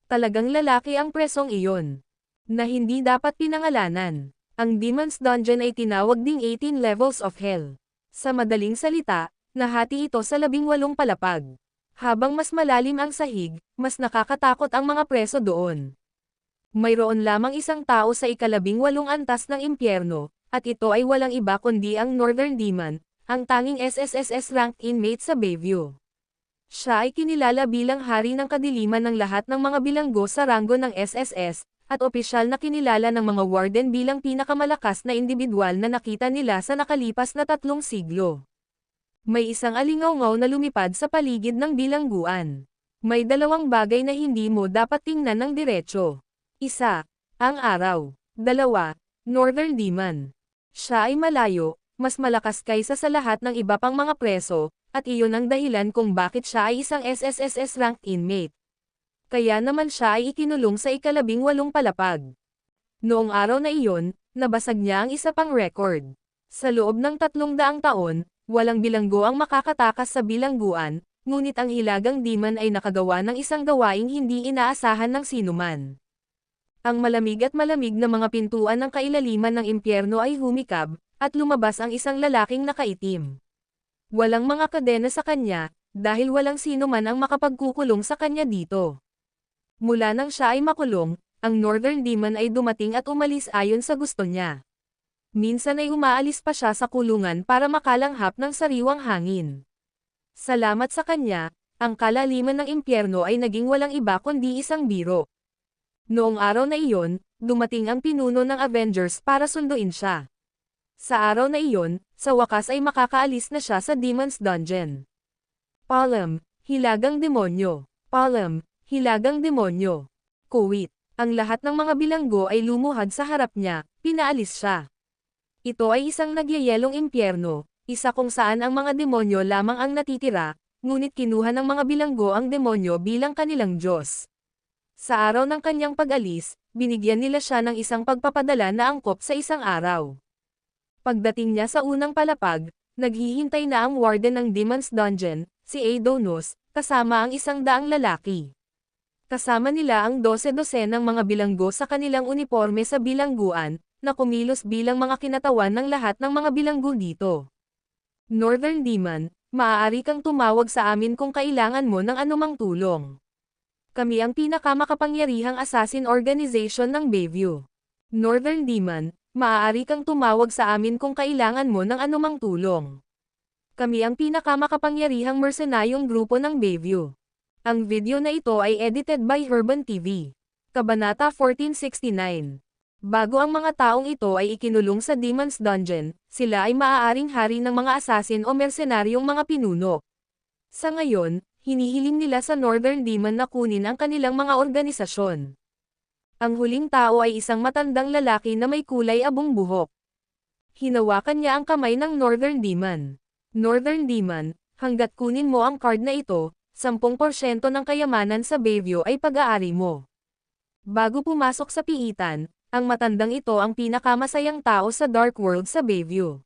Speaker 1: Talagang lalaki ang presong iyon, na hindi dapat pinangalanan. Ang Demon's Dungeon ay tinawag ding 18 Levels of Hell. Sa madaling salita, nahati ito sa 18 palapag. Habang mas malalim ang sahig, mas nakakatakot ang mga preso doon. Mayroon lamang isang tao sa ika-18 antas ng impyerno, at ito ay walang iba kundi ang Northern Demon, ang tanging SSSS ranked inmate sa Bayview. Siya ay kinilala bilang hari ng kadiliman ng lahat ng mga bilanggo sa ranggo ng SSS, at opisyal na kinilala ng mga warden bilang pinakamalakas na individual na nakita nila sa nakalipas na 3 siglo. May isang alingawngaw na lumipad sa paligid ng bilangguan. May 2 bagay na hindi mo dapat tingnan ng diretso. 1. Ang araw. 2. Northern Demon. Siya ay malayo, mas malakas kaysa sa lahat ng iba pang mga preso, at iyon ang dahilan kung bakit siya ay isang SSSS ranked inmate. Kaya naman siya ay ikinulong sa ika-18 palapag. Noong araw na iyon, nabasag niya ang isa pang record. Sa loob ng 300 taon, walang bilanggo ang makakatakas sa bilangguan, ngunit ang hilagang demon ay nakagawa ng isang gawaing hindi inaasahan ng sinuman. Ang malamig at malamig na mga pintuan ng kailaliman ng impyerno ay humikab, at lumabas ang isang lalaking nakaitim. Walang mga kadena sa kanya, dahil walang sino man ang makapagkukulong sa kanya dito. Mula nang siya ay makulong, ang Northern Demon ay dumating at umalis ayon sa gusto niya. Minsan ay umaalis pa siya sa kulungan para makalanghap ng sariwang hangin. Salamat sa kanya, ang kalaliman ng impyerno ay naging walang iba kundi isang biro. Noong araw na iyon, dumating ang pinuno ng Avengers para sunduin siya. Sa araw na iyon, sa wakas ay makakaalis na siya sa Demon's Dungeon. Palem, hilagang demonyo. Palem, hilagang demonyo. Kuwit. Ang lahat ng mga bilanggo ay lumuhad sa harap niya, pinaalis siya. Ito ay isang nagyayelong impyerno, isa kung saan ang mga demonyo lamang ang natitira, ngunit kinuha ng mga bilanggo ang demonyo bilang kanilang Diyos. Sa araw ng kanyang pag-alis, binigyan nila siya ng isang pagpapadala na angkop sa isang araw. Pagdating niya sa unang palapag, naghihintay na ang warden ng Demon's Dungeon, si Adonis, kasama ang 100 lalaki. Kasama nila ang 12 ng mga bilanggo sa kanilang uniforme sa bilangguan, na kumilos bilang mga kinatawan ng lahat ng mga bilanggo dito. Northern Demon, maaari kang tumawag sa amin kung kailangan mo ng anumang tulong. Kami ang pinakamakapangyarihang assassin organization ng Bayview. Northern Demon, maaari kang tumawag sa amin kung kailangan mo ng anumang tulong. Kami ang pinakamakapangyarihang mercenaryong grupo ng Bayview. Ang video na ito ay edited by Herban TV. Kabanata 1469. Bago ang mga taong ito ay ikinulong sa Demon's Dungeon, sila ay maaaring hari ng mga assassin o mercenaryong mga pinuno. Sa ngayon, hinihiling nila sa Northern Demon na kunin ang kanilang mga organisasyon. Ang huling tao ay isang matandang lalaki na may kulay abong buhok. Hinawakan niya ang kamay ng Northern Demon. Northern Demon, hanggat kunin mo ang card na ito, 10% ng kayamanan sa Bayview ay pag-aari mo. Bago pumasok sa piitan, ang matandang ito ang pinakamasayang tao sa Dark World sa Bayview.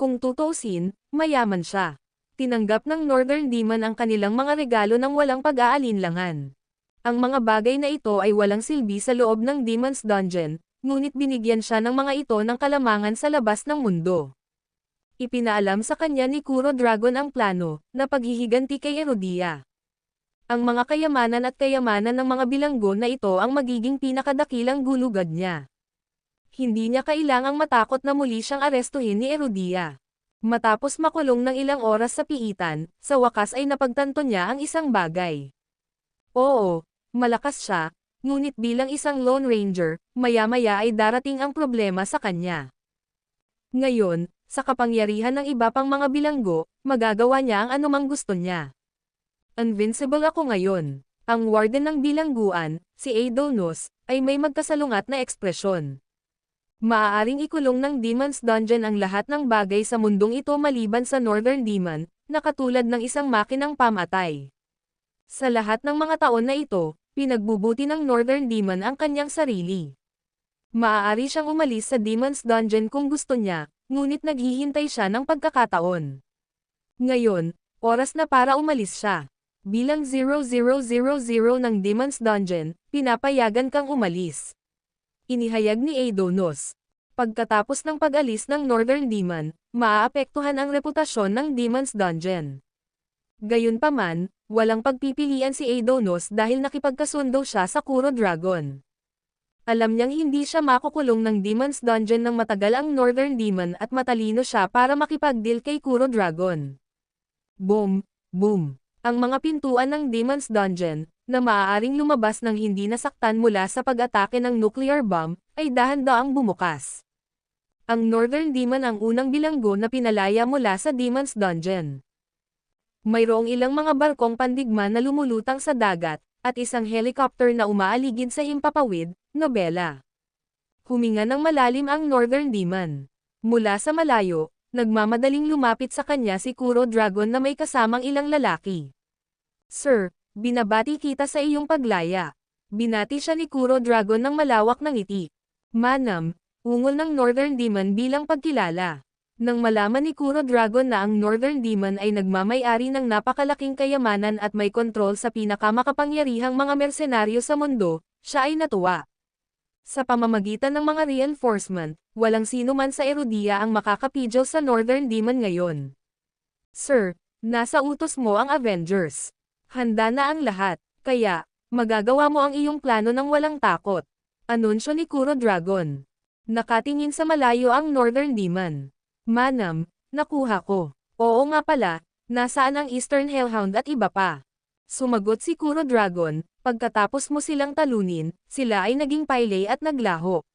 Speaker 1: Kung tutuusin, mayaman siya. Tinanggap ng Northern Demon ang kanilang mga regalo ng walang pag-aalinlangan. Ang mga bagay na ito ay walang silbi sa loob ng Demon's Dungeon, ngunit binigyan siya ng mga ito ng kalamangan sa labas ng mundo. Ipinaalam sa kanya ni Kuro Dragon ang plano, na paghihiganti kay Erudia. Ang mga kayamanan at kayamanan ng mga bilanggo na ito ang magiging pinakadakilang gulugad niya. Hindi niya kailangang matakot na muli siyang arestuhin ni Erudia. Matapos makulong ng ilang oras sa piitan, sa wakas ay napagtanto niya ang isang bagay. Oo, malakas siya, ngunit bilang isang Lone Ranger, maya-maya ay darating ang problema sa kanya. Ngayon, sa kapangyarihan ng iba pang mga bilanggo, magagawa niya ang anumang gusto niya. Invincible ako ngayon. Ang warden ng bilangguan, si Adonis, ay may magkasalungat na ekspresyon. Maaaring ikulong ng Demon's Dungeon ang lahat ng bagay sa mundong ito maliban sa Northern Demon, na katulad ng isang makinang pamatay. Sa lahat ng mga taon na ito, pinagbubuti ng Northern Demon ang kanyang sarili. Maaari siyang umalis sa Demon's Dungeon kung gusto niya, ngunit naghihintay siya ng pagkakataon. Ngayon, oras na para umalis siya. Bilang 0000 ng Demon's Dungeon, pinapayagan kang umalis. Inihayag ni Adonis. Pagkatapos ng pag-alis ng Northern Demon, maaapektuhan ang reputasyon ng Demon's Dungeon. Gayunpaman, walang pagpipilian si Adonis dahil nakipagkasundo siya sa Kuro Dragon. Alam niyang hindi siya makukulong ng Demon's Dungeon ng matagal ang Northern Demon at matalino siya para makipag-deal kay Kuro Dragon. Boom, boom. Ang mga pintuan ng Demon's Dungeon, na maaaring lumabas ng hindi nasaktan mula sa pag-atake ng nuclear bomb, ay dahan-daang bumukas. Ang Northern Demon ang unang bilanggo na pinalaya mula sa Demon's Dungeon. Mayroong ilang mga barkong pandigma na lumulutang sa dagat, at isang helicopter na umaaligid sa himpapawid, nobela. Huminga ng malalim ang Northern Demon. Mula sa malayo, nagmamadaling lumapit sa kanya si Kuro Dragon na may kasamang ilang lalaki. Sir, binabati kita sa iyong paglaya. Binati siya ni Kuro Dragon ng malawak na ngiti. Manam, ungol ng Northern Demon bilang pagkilala. Nang malaman ni Kuro Dragon na ang Northern Demon ay nagmamay-ari ng napakalaking kayamanan at may kontrol sa pinakamakapangyarihang mga mersenaryo sa mundo, siya ay natuwa. Sa pamamagitan ng mga reinforcement, walang sino man sa Erudia ang makakapidyo sa Northern Demon ngayon. Sir, nasa utos mo ang Avengers. Handa na ang lahat, kaya, Magagawa mo ang iyong plano ng walang takot. Anunsyo ni Kuro Dragon. Nakatingin sa malayo ang Northern Demon. Manam, nakuha ko. Oo nga pala, nasaan ang Eastern Hellhound at iba pa? Sumagot si Kuro Dragon, pagkatapos mo silang talunin, sila ay naging paylay at naglaho.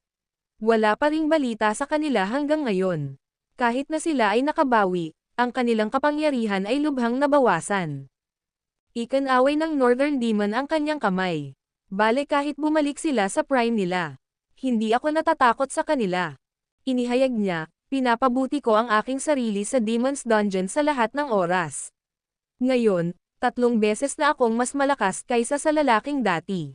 Speaker 1: Wala pa ring balita sa kanila hanggang ngayon. Kahit na sila ay nakabawi, ang kanilang kapangyarihan ay lubhang nabawasan. Ikan-away ng Northern Demon ang kanyang kamay. Bale kahit bumalik sila sa prime nila. Hindi ako natatakot sa kanila. Inihayag niya, pinapabuti ko ang aking sarili sa Demon's Dungeon sa lahat ng oras. Ngayon, 3 beses na akong mas malakas kaysa sa lalaking dati.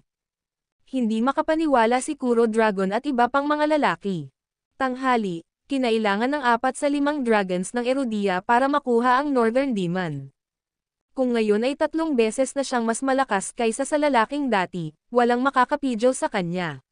Speaker 1: Hindi makapaniwala si Kuro Dragon at iba pang mga lalaki. Tanghali, kinailangan ng 4 sa 5 dragons ng Erudia para makuha ang Northern Demon. Kung ngayon ay 3 beses na siyang mas malakas kaysa sa lalaking dati, walang makakapidyo sa kanya.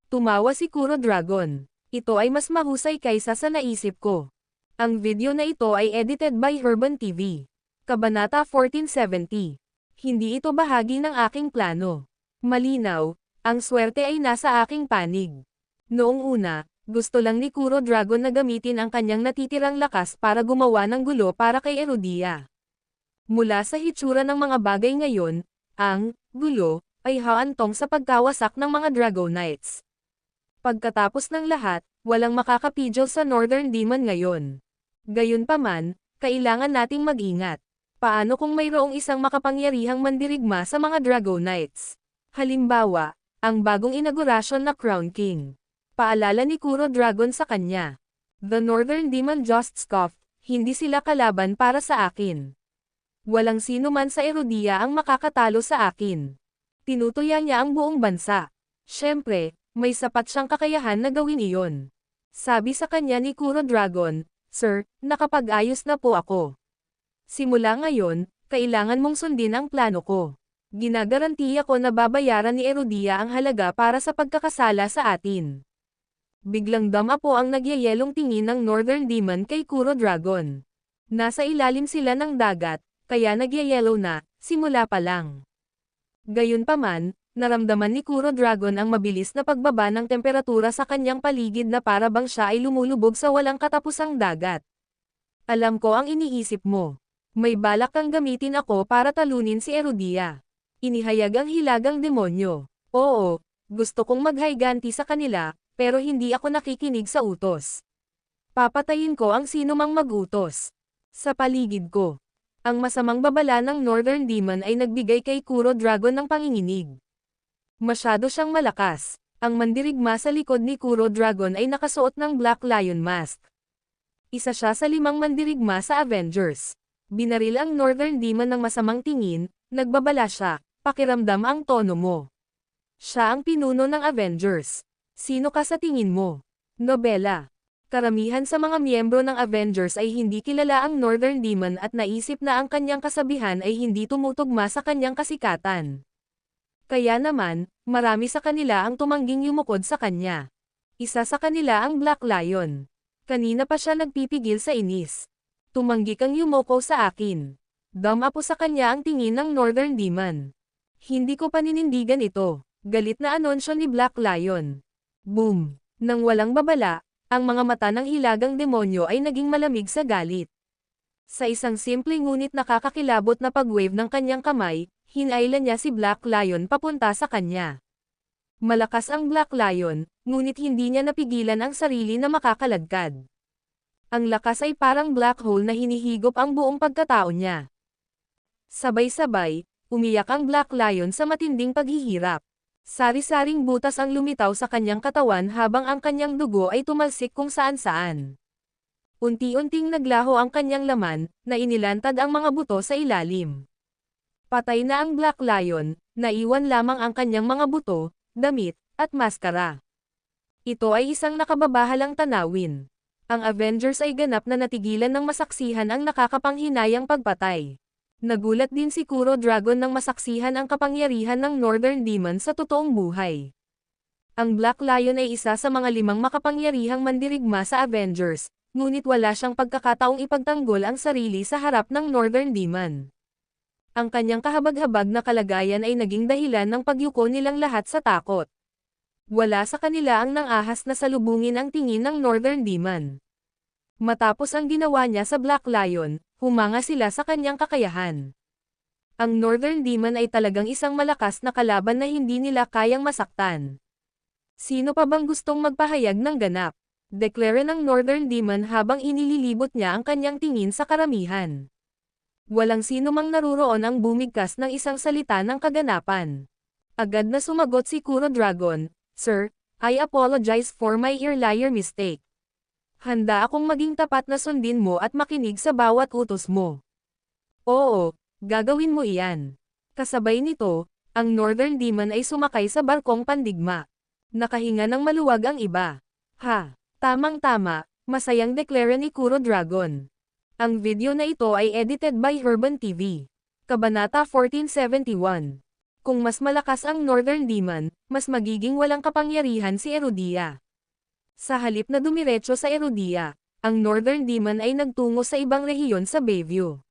Speaker 1: Tumawa si Kuro Dragon. Ito ay mas mahusay kaysa sa naisip ko. Ang video na ito ay edited by Herban TV. Kabanata 1470. Hindi ito bahagi ng aking plano. Malinaw, ang swerte ay nasa aking panig. Noong una, gusto lang ni Kuro Dragon na gamitin ang kanyang natitirang lakas para gumawa ng gulo para kay Erudia. Mula sa hitsura ng mga bagay ngayon, ang gulo ay haantong sa pagkawasak ng mga Dragonites. Pagkatapos ng lahat, walang makakapidyo sa Northern Demon ngayon. Gayunpaman, kailangan nating mag-ingat. Paano kung mayroong isang makapangyarihang mandirigma sa mga Dragonites? Halimbawa, ang bagong inaugurasyon na Crown King. Paalala ni Kuro Dragon sa kanya. The Northern Demon just scoffed, hindi sila kalaban para sa akin. Walang sino man sa Erudia ang makakatalo sa akin. Tinutuya niya ang buong bansa. Siyempre, may sapat siyang kakayahan na gawin iyon. Sabi sa kanya ni Kuro Dragon, Sir, nakapag-ayos na po ako. Simula ngayon, kailangan mong sundin ang plano ko. Ginagarantiya ko na babayaran ni Erudia ang halaga para sa pagkakasala sa atin. Biglang dama po ang nagyayelong tingin ng Northern Demon kay Kuro Dragon. Nasa ilalim sila ng dagat, kaya nagyayellow na, simula pa lang. Gayunpaman, naramdaman ni Kuro Dragon ang mabilis na pagbaba ng temperatura sa kanyang paligid na para bang siya ay lumulubog sa walang katapusang dagat. Alam ko ang iniisip mo. May balak kang gamitin ako para talunin si Erudia. Inihayag ang hilagang demonyo. Oo, gusto kong maghayganti sa kanila, pero hindi ako nakikinig sa utos. Papatayin ko ang sino mang mag-utos. Sa paligid ko. Ang masamang babala ng Northern Demon ay nagbigay kay Kuro Dragon ng panginginig. Masyado siyang malakas. Ang mandirigma sa likod ni Kuro Dragon ay nakasuot ng Black Lion Mask. Isa siya sa 5 mandirigma sa Avengers. Binaril ang Northern Demon ng masamang tingin, nagbabala siya, pakiramdam ang tono mo. Siya ang pinuno ng Avengers. Sino ka sa tingin mo? Nobela. Karamihan sa mga miyembro ng Avengers ay hindi kilala ang Northern Demon at naisip na ang kanyang kasabihan ay hindi tumutugma sa kanyang kasikatan. Kaya naman, marami sa kanila ang tumangging yumukod sa kanya. Isa sa kanila ang Black Lion. Kanina pa siya nagpipigil sa inis. Tumanggi kang yumuko sa akin. Dama po sa kanya ang tingin ng Northern Demon. Hindi ko paninindigan ito. Galit na anunsyo ni Black Lion. Boom! Nang walang babala, ang mga mata ng hilagang demonyo ay naging malamig sa galit. Sa isang simple ngunit nakakakilabot na pag-wave ng kanyang kamay, hinailan niya si Black Lion papunta sa kanya. Malakas ang Black Lion, ngunit hindi niya napigilan ang sarili na makakalagkad. Ang lakas ay parang black hole na hinihigop ang buong pagkatao niya. Sabay-sabay, umiyak ang Black Lion sa matinding paghihirap. Sari-saring butas ang lumitaw sa kanyang katawan habang ang kanyang dugo ay tumalsik kung saan-saan. Unti-unting naglaho ang kanyang laman, na inilantad ang mga buto sa ilalim. Patay na ang Black Lion, naiwan lamang ang kanyang mga buto, damit, at maskara. Ito ay isang nakababahalang tanawin. Ang Avengers ay ganap na natigilan ng masaksihan ang nakakapanghinayang pagpatay. Nagulat din si Kuro Dragon nang masaksihan ang kapangyarihan ng Northern Demon sa totoong buhay. Ang Black Lion ay isa sa mga 5 makapangyarihang mandirigma sa Avengers, ngunit wala siyang pagkakataong ipagtanggol ang sarili sa harap ng Northern Demon. Ang kanyang kahabag-habag na kalagayan ay naging dahilan ng pagyuko nilang lahat sa takot. Wala sa kanila ang nangahas na salubungin ang tingin ng Northern Demon. Matapos ang ginawa niya sa Black Lion, humanga sila sa kanyang kakayahan. Ang Northern Demon ay talagang isang malakas na kalaban na hindi nila kayang masaktan. Sino pa bang gustong magpahayag ng ganap? Deklara ng Northern Demon habang inililibot niya ang kanyang tingin sa karamihan. Walang sino mang naruroon ang bumigkas ng isang salita ng kaganapan. Agad na sumagot si Kuro Dragon, "Sir, I apologize for my earlier mistake. Handa akong maging tapat na sundin mo at makinig sa bawat utos mo." "Oo, gagawin mo iyan." Kasabay nito, ang Northern Demon ay sumakay sa barkong pandigma. Nakahinga ng maluwag ang iba. "Ha, tamang-tama," masayang deklara ni Kuro Dragon. Ang video na ito ay edited by Urban TV. Kabanata 1471. Kung mas malakas ang Northern Demon, mas magiging walang kapangyarihan si Erudia. Sa halip na dumiretso sa Erudia, ang Northern Demon ay nagtungo sa ibang rehiyon sa Bayview.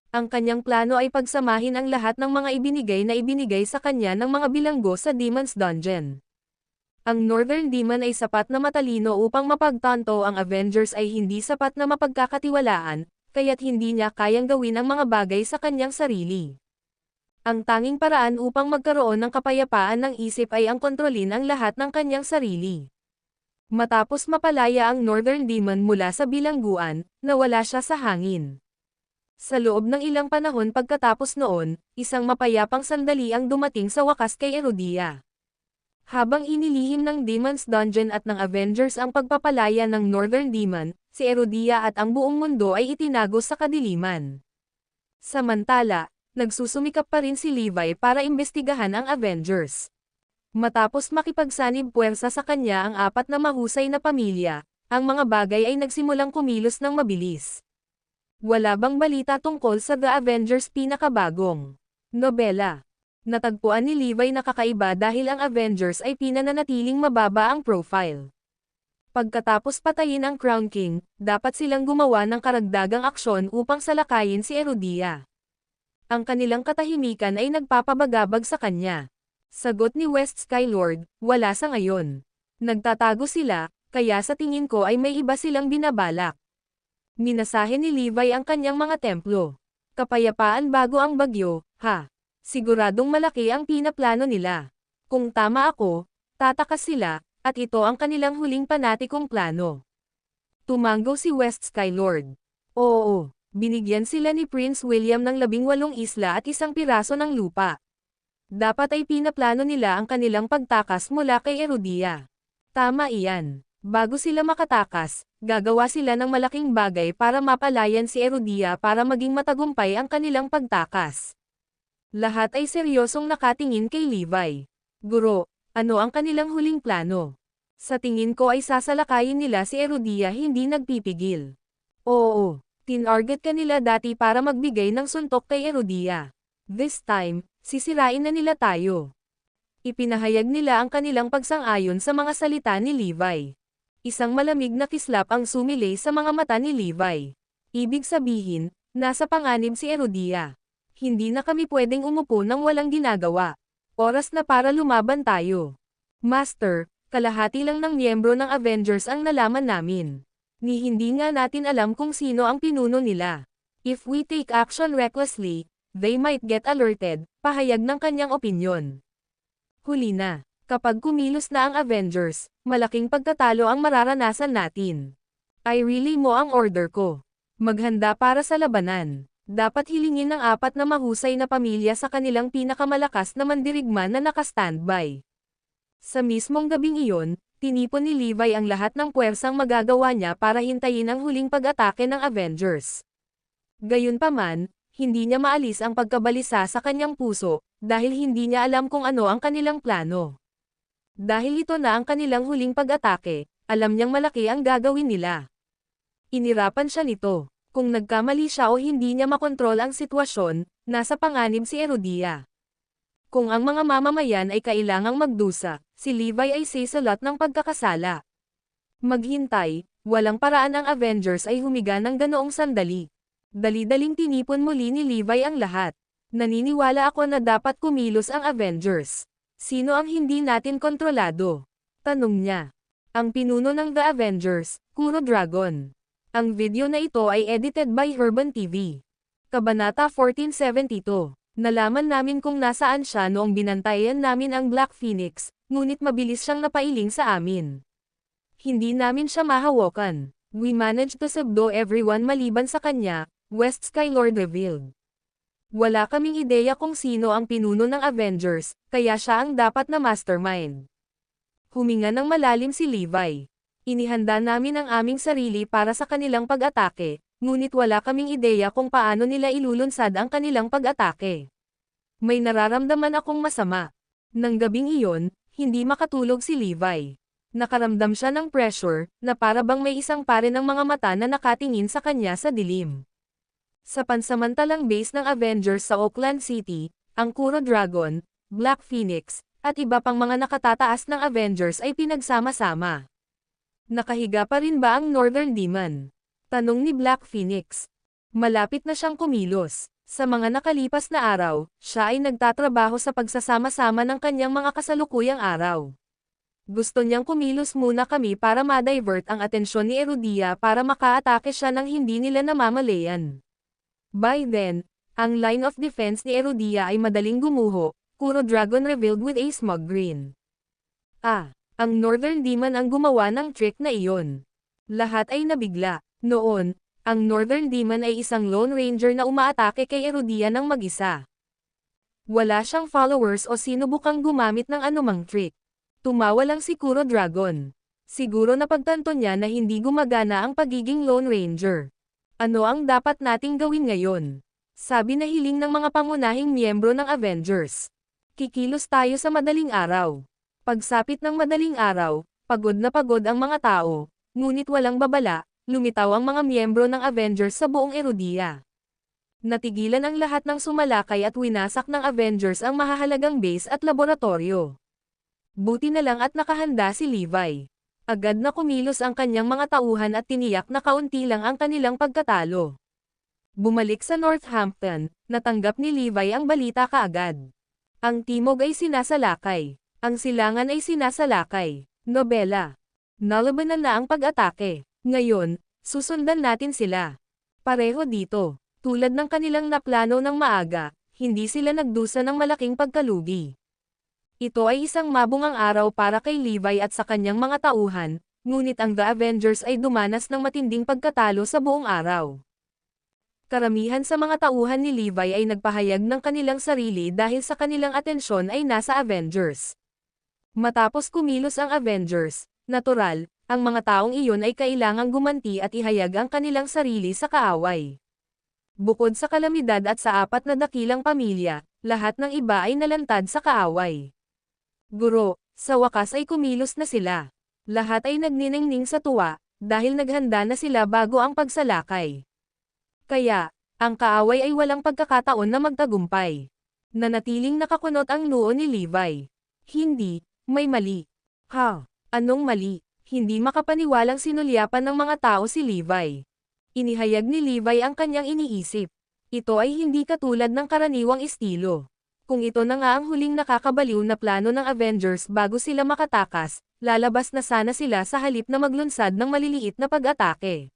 Speaker 1: Ang kanyang plano ay pagsamahin ang lahat ng mga ibinigay sa kanya ng mga bilanggo sa Demon's Dungeon. Ang Northern Demon ay sapat na matalino upang mapagtanto ang Avengers ay hindi sapat na mapagkakatiwalaan, kaya't hindi niya kayang gawin ang mga bagay sa kanyang sarili. Ang tanging paraan upang magkaroon ng kapayapaan ng isip ay ang kontrolin ang lahat ng kanyang sarili. Matapos mapalaya ang Northern Demon mula sa bilangguan, nawala siya sa hangin. Sa loob ng ilang panahon pagkatapos noon, isang mapayapang sandali ang dumating sa wakas kay Erudia. Habang inilihim ng Demon's Dungeon at ng Avengers ang pagpapalaya ng Northern Demon, si Erudia at ang buong mundo ay itinago sa kadiliman. Samantala, nagsusumikap pa rin si Levi para imbestigahan ang Avengers. Matapos makipagsanib puwersa sa kanya ang apat na mahusay na pamilya, ang mga bagay ay nagsimulang kumilos ng mabilis. Wala bang balita tungkol sa The Avengers pinakabagong nobela? Natagpuan ni Levi na kakaiba dahil ang Avengers ay pinananatiling mababa ang profile. Pagkatapos patayin ang Crown King, dapat silang gumawa ng karagdagang aksyon upang salakayin si Erudia. Ang kanilang katahimikan ay nagpapabagabag sa kanya. Sagot ni West Skylord, "Wala sa ngayon. Nagtatago sila, kaya sa tingin ko ay may iba silang binabalak." Minasahe ni Levi ang kanyang mga templo. Kapayapaan bago ang bagyo, ha? Siguradong malaki ang pinaplano nila. Kung tama ako, tatakas sila, at ito ang kanilang huling panatikong plano. Tumango si West Skylord. Oo, binigyan sila ni Prince William ng 18 isla at isang piraso ng lupa. Dapat ay pinaplano nila ang kanilang pagtakas mula kay Erudia. Tama iyan. Bago sila makatakas, gagawa sila ng malaking bagay para mapalayan si Erudia para maging matagumpay ang kanilang pagtakas. Lahat ay seryosong nakatingin kay Levi. "Guro, ano ang kanilang huling plano?" "Sa tingin ko ay sasalakayin nila si Erudia, hindi nagpipigil." "Oo, tinarget ka nila dati para magbigay ng suntok kay Erudia. This time, sisirain na nila tayo." Ipinahayag nila ang kanilang pagsang-ayon sa mga salita ni Levi. Isang malamig na kislap ang sumilay sa mga mata ni Levi. Ibig sabihin, nasa panganib si Erudia. Hindi na kami pwedeng umupo nang walang ginagawa. Oras na para lumaban tayo. "Master, kalahati lang ng miyembro ng Avengers ang nalaman namin. Hindi nga natin alam kung sino ang pinuno nila. If we take action recklessly, they might get alerted," pahayag ng kanyang opinyon. "Huli na. Kapag kumilos na ang Avengers, malaking pagtatalo ang mararanasan natin. I relay mo ang order ko. Maghanda para sa labanan. Dapat hilingin ng apat na mahusay na pamilya sa kanilang pinakamalakas na mandirigma na naka-standby." Sa mismong gabing iyon, tinipon ni Levi ang lahat ng puwersang magagawa niya para hintayin ang huling pag-atake ng Avengers. Gayunpaman, hindi niya maalis ang pagkabalisa sa kanyang puso, dahil hindi niya alam kung ano ang kanilang plano. Dahil ito na ang kanilang huling pag-atake, alam niyang malaki ang gagawin nila. Inirapan siya nito. Kung nagkamali siya o hindi niya makontrol ang sitwasyon, nasa panganib si Erudia. Kung ang mga mamamayan ay kailangang magdusa, si Levi ay sisalot ng pagkakasala. Maghintay, walang paraan ang Avengers ay humiga ng ganoong sandali. Dali-daling tinipon muli ni Levi ang lahat. Naniniwala ako na dapat kumilos ang Avengers. Sino ang hindi natin kontrolado? Tanong niya. Ang pinuno ng The Avengers, Kuro Dragon. Ang video na ito ay edited by Urban TV. Kabanata 1472. Nalaman namin kung nasaan siya noong binantayan namin ang Black Phoenix, ngunit mabilis siyang napailing sa amin. Hindi namin siya mahawakan. We managed to subdue everyone maliban sa kanya, West Skylord revealed. Wala kaming ideya kung sino ang pinuno ng Avengers, kaya siya ang dapat na mastermind. Huminga ng malalim si Levi. Inihanda namin ang aming sarili para sa kanilang pag-atake, ngunit wala kaming ideya kung paano nila ilulunsad ang kanilang pag-atake. May nararamdaman akong masama. Nang gabing iyon, hindi makatulog si Levi. Nakaramdam siya ng pressure, na para bang may isang pare ng mga mata na nakatingin sa kanya sa dilim. Sa pansamantalang base ng Avengers sa Oakland City, ang Kuro Dragon, Black Phoenix, at iba pang mga nakatataas ng Avengers ay pinagsama-sama. Nakahiga pa rin ba ang Northern Demon? Tanong ni Black Phoenix. Malapit na siyang kumilos. Sa mga nakalipas na araw, siya ay nagtatrabaho sa pagsasama-sama ng kanyang mga kasalukuyang araw. Gusto niyang kumilos muna kami para ma-divert ang atensyon ni Erudia para makaatake siya nang hindi nila namamalayan. By then, ang line of defense ni Erudia ay madaling gumuho, Kuro Dragon revealed with a smug grin. Ang Northern Demon ang gumawa ng trick na iyon. Lahat ay nabigla. Noon, ang Northern Demon ay isang Lone Ranger na umaatake kay Erudia ng mag-isa. Wala siyang followers o sinubukang gumamit ng anumang trick. Tumawa lang si Kuro Dragon. Siguro napagtanto niya na hindi gumagana ang pagiging Lone Ranger. Ano ang dapat nating gawin ngayon? Sabi na hiling ng mga pangunahing miyembro ng Avengers. Kikilos tayo sa madaling araw. Pagsapit ng madaling araw, pagod na pagod ang mga tao, ngunit walang babala, lumitaw ang mga miyembro ng Avengers sa buong Erudia. Natigilan ang lahat ng sumalakay at winasak ng Avengers ang mahahalagang base at laboratorio. Buti na lang at nakahanda si Levi. Agad na kumilos ang kanyang mga tauhan at tiniyak na kaunti lang ang kanilang pagkatalo. Bumalik sa Northampton, natanggap ni Levi ang balita kaagad. Ang timog ay sinasalakay. Ang silangan ay sinasalakay. Nobela. Nalabanan na ang pag-atake. Ngayon, susundan natin sila. Pareho dito. Tulad ng kanilang naplano ng maaga, hindi sila nagdusa ng malaking pagkalugi. Ito ay isang mabungang araw para kay Levi at sa kanyang mga tauhan, ngunit ang The Avengers ay dumanas ng matinding pagkatalo sa buong araw. Karamihan sa mga tauhan ni Levi ay nagpahayag ng kanilang sarili dahil sa kanilang atensyon ay nasa Avengers. Matapos kumilos ang Avengers, natural, ang mga taong iyon ay kailangang gumanti at ihayag ang kanilang sarili sa kaaway. Bukod sa kalamidad at sa apat na dakilang pamilya, lahat ng iba ay nalantad sa kaaway. Guro, sa wakas ay kumilos na sila. Lahat ay nagniningning sa tuwa, dahil naghanda na sila bago ang pagsalakay. Kaya, ang kaaway ay walang pagkakataon na magtagumpay. Nanatiling nakakunot ang noo ni Levi. Hindi. May mali. Anong mali? Hindi makapaniwalang sinulyapan ng mga tao si Levi. Inihayag ni Levi ang kanyang iniisip. Ito ay hindi katulad ng karaniwang estilo. Kung ito na nga ang huling nakakabaliw na plano ng Avengers bago sila makatakas, lalabas na sana sila sa halip na maglunsad ng maliliit na pag-atake.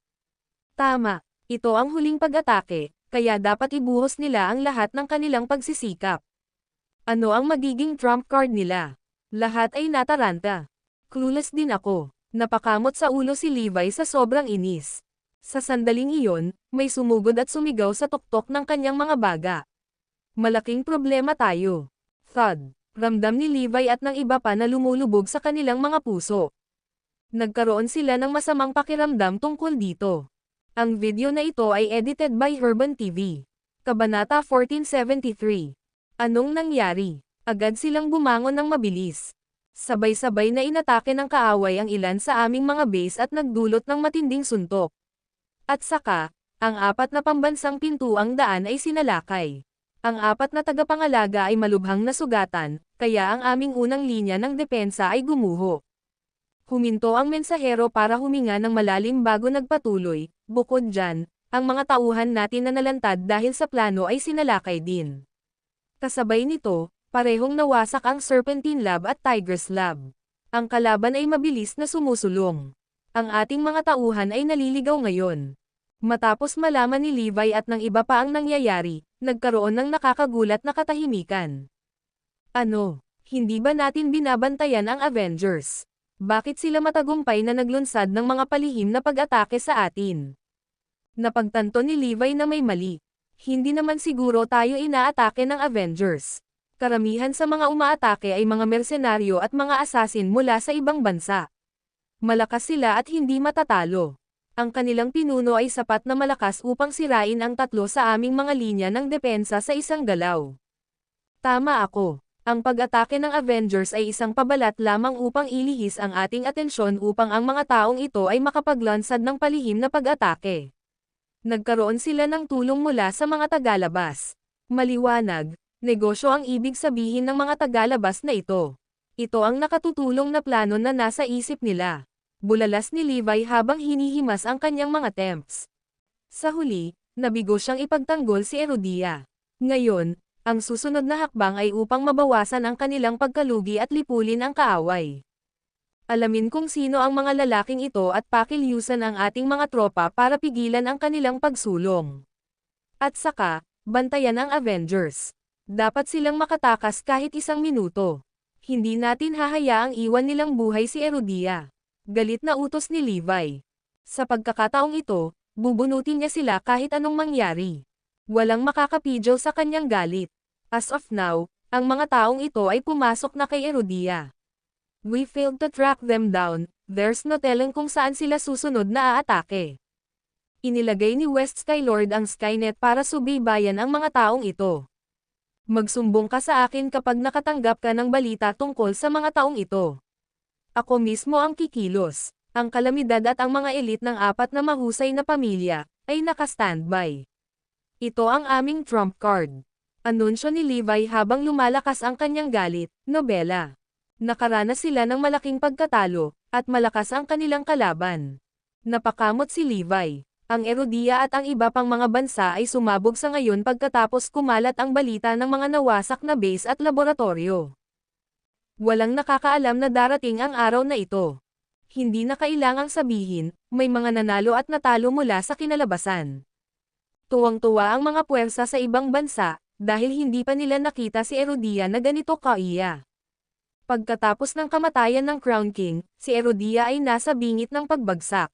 Speaker 1: Tama, ito ang huling pag-atake, kaya dapat ibuhos nila ang lahat ng kanilang pagsisikap. Ano ang magiging trump card nila? Lahat ay nataranta. Clueless din ako. Napakamot sa ulo si Levi sa sobrang inis. Sa sandaling iyon, may sumugod at sumigaw sa tuktok ng kanyang mga baga. Malaking problema tayo. Thud. Ramdam ni Levi at ng iba pa na lumulubog sa kanilang mga puso. Nagkaroon sila ng masamang pakiramdam tungkol dito. Ang video na ito ay edited by Urban TV. Kabanata 1473. Anong nangyari? Agad silang bumangon ng mabilis. Sabay-sabay na inatake ng kaaway ang ilan sa aming mga base at nagdulot ng matinding suntok. At saka, ang apat na pambansang pintuang daan ay sinalakay. Ang apat na tagapangalaga ay malubhang nasugatan, kaya ang aming unang linya ng depensa ay gumuho. Huminto ang mensahero para huminga ng malalim bago nagpatuloy. Bukod dyan, ang mga tauhan natin na nalantad dahil sa plano ay sinalakay din. Kasabay nito, parehong nawasak ang Serpentine Lab at Tigress Lab. Ang kalaban ay mabilis na sumusulong. Ang ating mga tauhan ay naliligaw ngayon. Matapos malaman ni Levi at ng iba pa ang nangyayari, nagkaroon ng nakakagulat na katahimikan. Ano? Hindi ba natin binabantayan ang Avengers? Bakit sila matagumpay na naglunsad ng mga palihim na pag-atake sa atin? Napagtanto ni Levi na may mali. Hindi naman siguro tayo inaatake ng Avengers. Karamihan sa mga umaatake ay mga mersenaryo at mga assassin mula sa ibang bansa. Malakas sila at hindi matatalo. Ang kanilang pinuno ay sapat na malakas upang sirain ang tatlo sa aming mga linya ng depensa sa isang galaw. Tama ako. Ang pag-atake ng Avengers ay isang pabalat lamang upang ilihis ang ating atensyon upang ang mga taong ito ay makapaglansad ng palihim na pag-atake. Nagkaroon sila ng tulong mula sa mga tagalabas. Maliwanag, negosyo ang ibig sabihin ng mga tagalabas na ito. Ito ang nakatutulong na plano na nasa isip nila. Bulalas ni Levi habang hinihimas ang kanyang mga temps. Sa huli, nabigo siyang ipagtanggol si Erudia. Ngayon, ang susunod na hakbang ay upang mabawasan ang kanilang pagkalugi at lipulin ang kaaway. Alamin kung sino ang mga lalaking ito at pakilyusan ang ating mga tropa para pigilan ang kanilang pagsulong. At saka, bantayan ang Avengers. Dapat silang makatakas kahit isang minuto. Hindi natin hahayaang iwan nilang buhay si Erudia. Galit na utos ni Levi. Sa pagkakataong ito, bubunutin niya sila kahit anong mangyari. Walang makakapidyo sa kanyang galit. As of now, ang mga taong ito ay pumasok na kay Erudia. We failed to track them down, there's no telling kung saan sila susunod na aatake. Inilagay ni West Skylord ang Skynet para subaybayan ang mga taong ito. Magsumbong ka sa akin kapag nakatanggap ka ng balita tungkol sa mga taong ito. Ako mismo ang kikilos. Ang kalamidad at ang mga elite ng apat na mahusay na pamilya ay naka-standby. Ito ang aming trump card. Anunsyo ni Levi habang lumalakas ang kanyang galit, nobela. Nakaranas sila ng malaking pagkatalo, at malakas ang kanilang kalaban. Napakamot si Levi. Ang Erudia at ang iba pang mga bansa ay sumabog sa ngayon pagkatapos kumalat ang balita ng mga nawasak na base at laboratorio. Walang nakakaalam na darating ang araw na ito. Hindi na kailangang sabihin, may mga nanalo at natalo mula sa kinalabasan. Tuwang-tuwa ang mga puwersa sa ibang bansa, dahil hindi pa nila nakita si Erudia na ganito kaiya. Pagkatapos ng kamatayan ng Crown King, si Erudia ay nasa bingit ng pagbagsak.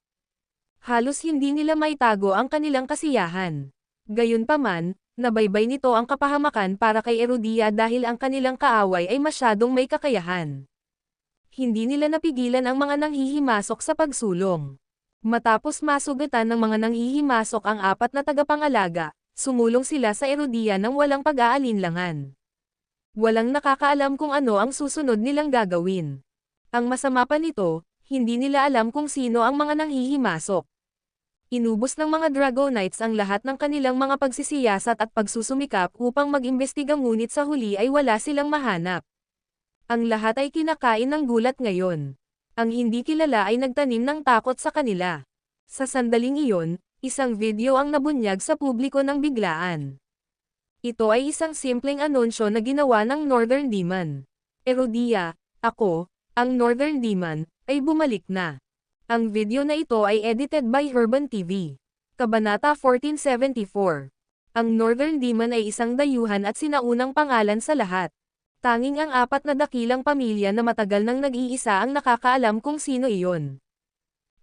Speaker 1: Halos hindi nila maitago ang kanilang kasiyahan. Gayunpaman, nabaybay nito ang kapahamakan para kay Erudia dahil ang kanilang kaaway ay masyadong may kakayahan. Hindi nila napigilan ang mga nanghihimasok sa pagsulong. Matapos masugatan ng mga nanghihimasok ang apat na tagapangalaga, sumulong sila sa Erudia nang walang pag-aalinlangan. Walang nakakaalam kung ano ang susunod nilang gagawin. Ang masama pa nito, hindi nila alam kung sino ang mga nanghihimasok. Inubos ng mga Dragonites ang lahat ng kanilang mga pagsisiyasat at pagsusumikap upang mag-imbestiga ngunit sa huli ay wala silang mahanap. Ang lahat ay kinakain ng gulat ngayon. Ang hindi kilala ay nagtanim ng takot sa kanila. Sa sandaling iyon, isang video ang nabunyag sa publiko ng biglaan. Ito ay isang simpleng anunsyo na ginawa ng Northern Demon. Erudia, ako, ang Northern Demon, ay bumalik na. Ang video na ito ay edited by Herban TV. Kabanata 1474. Ang Northern Demon ay isang dayuhan at sinaunang pangalan sa lahat. Tanging ang apat na dakilang pamilya na matagal nang nag-iisa ang nakakaalam kung sino iyon.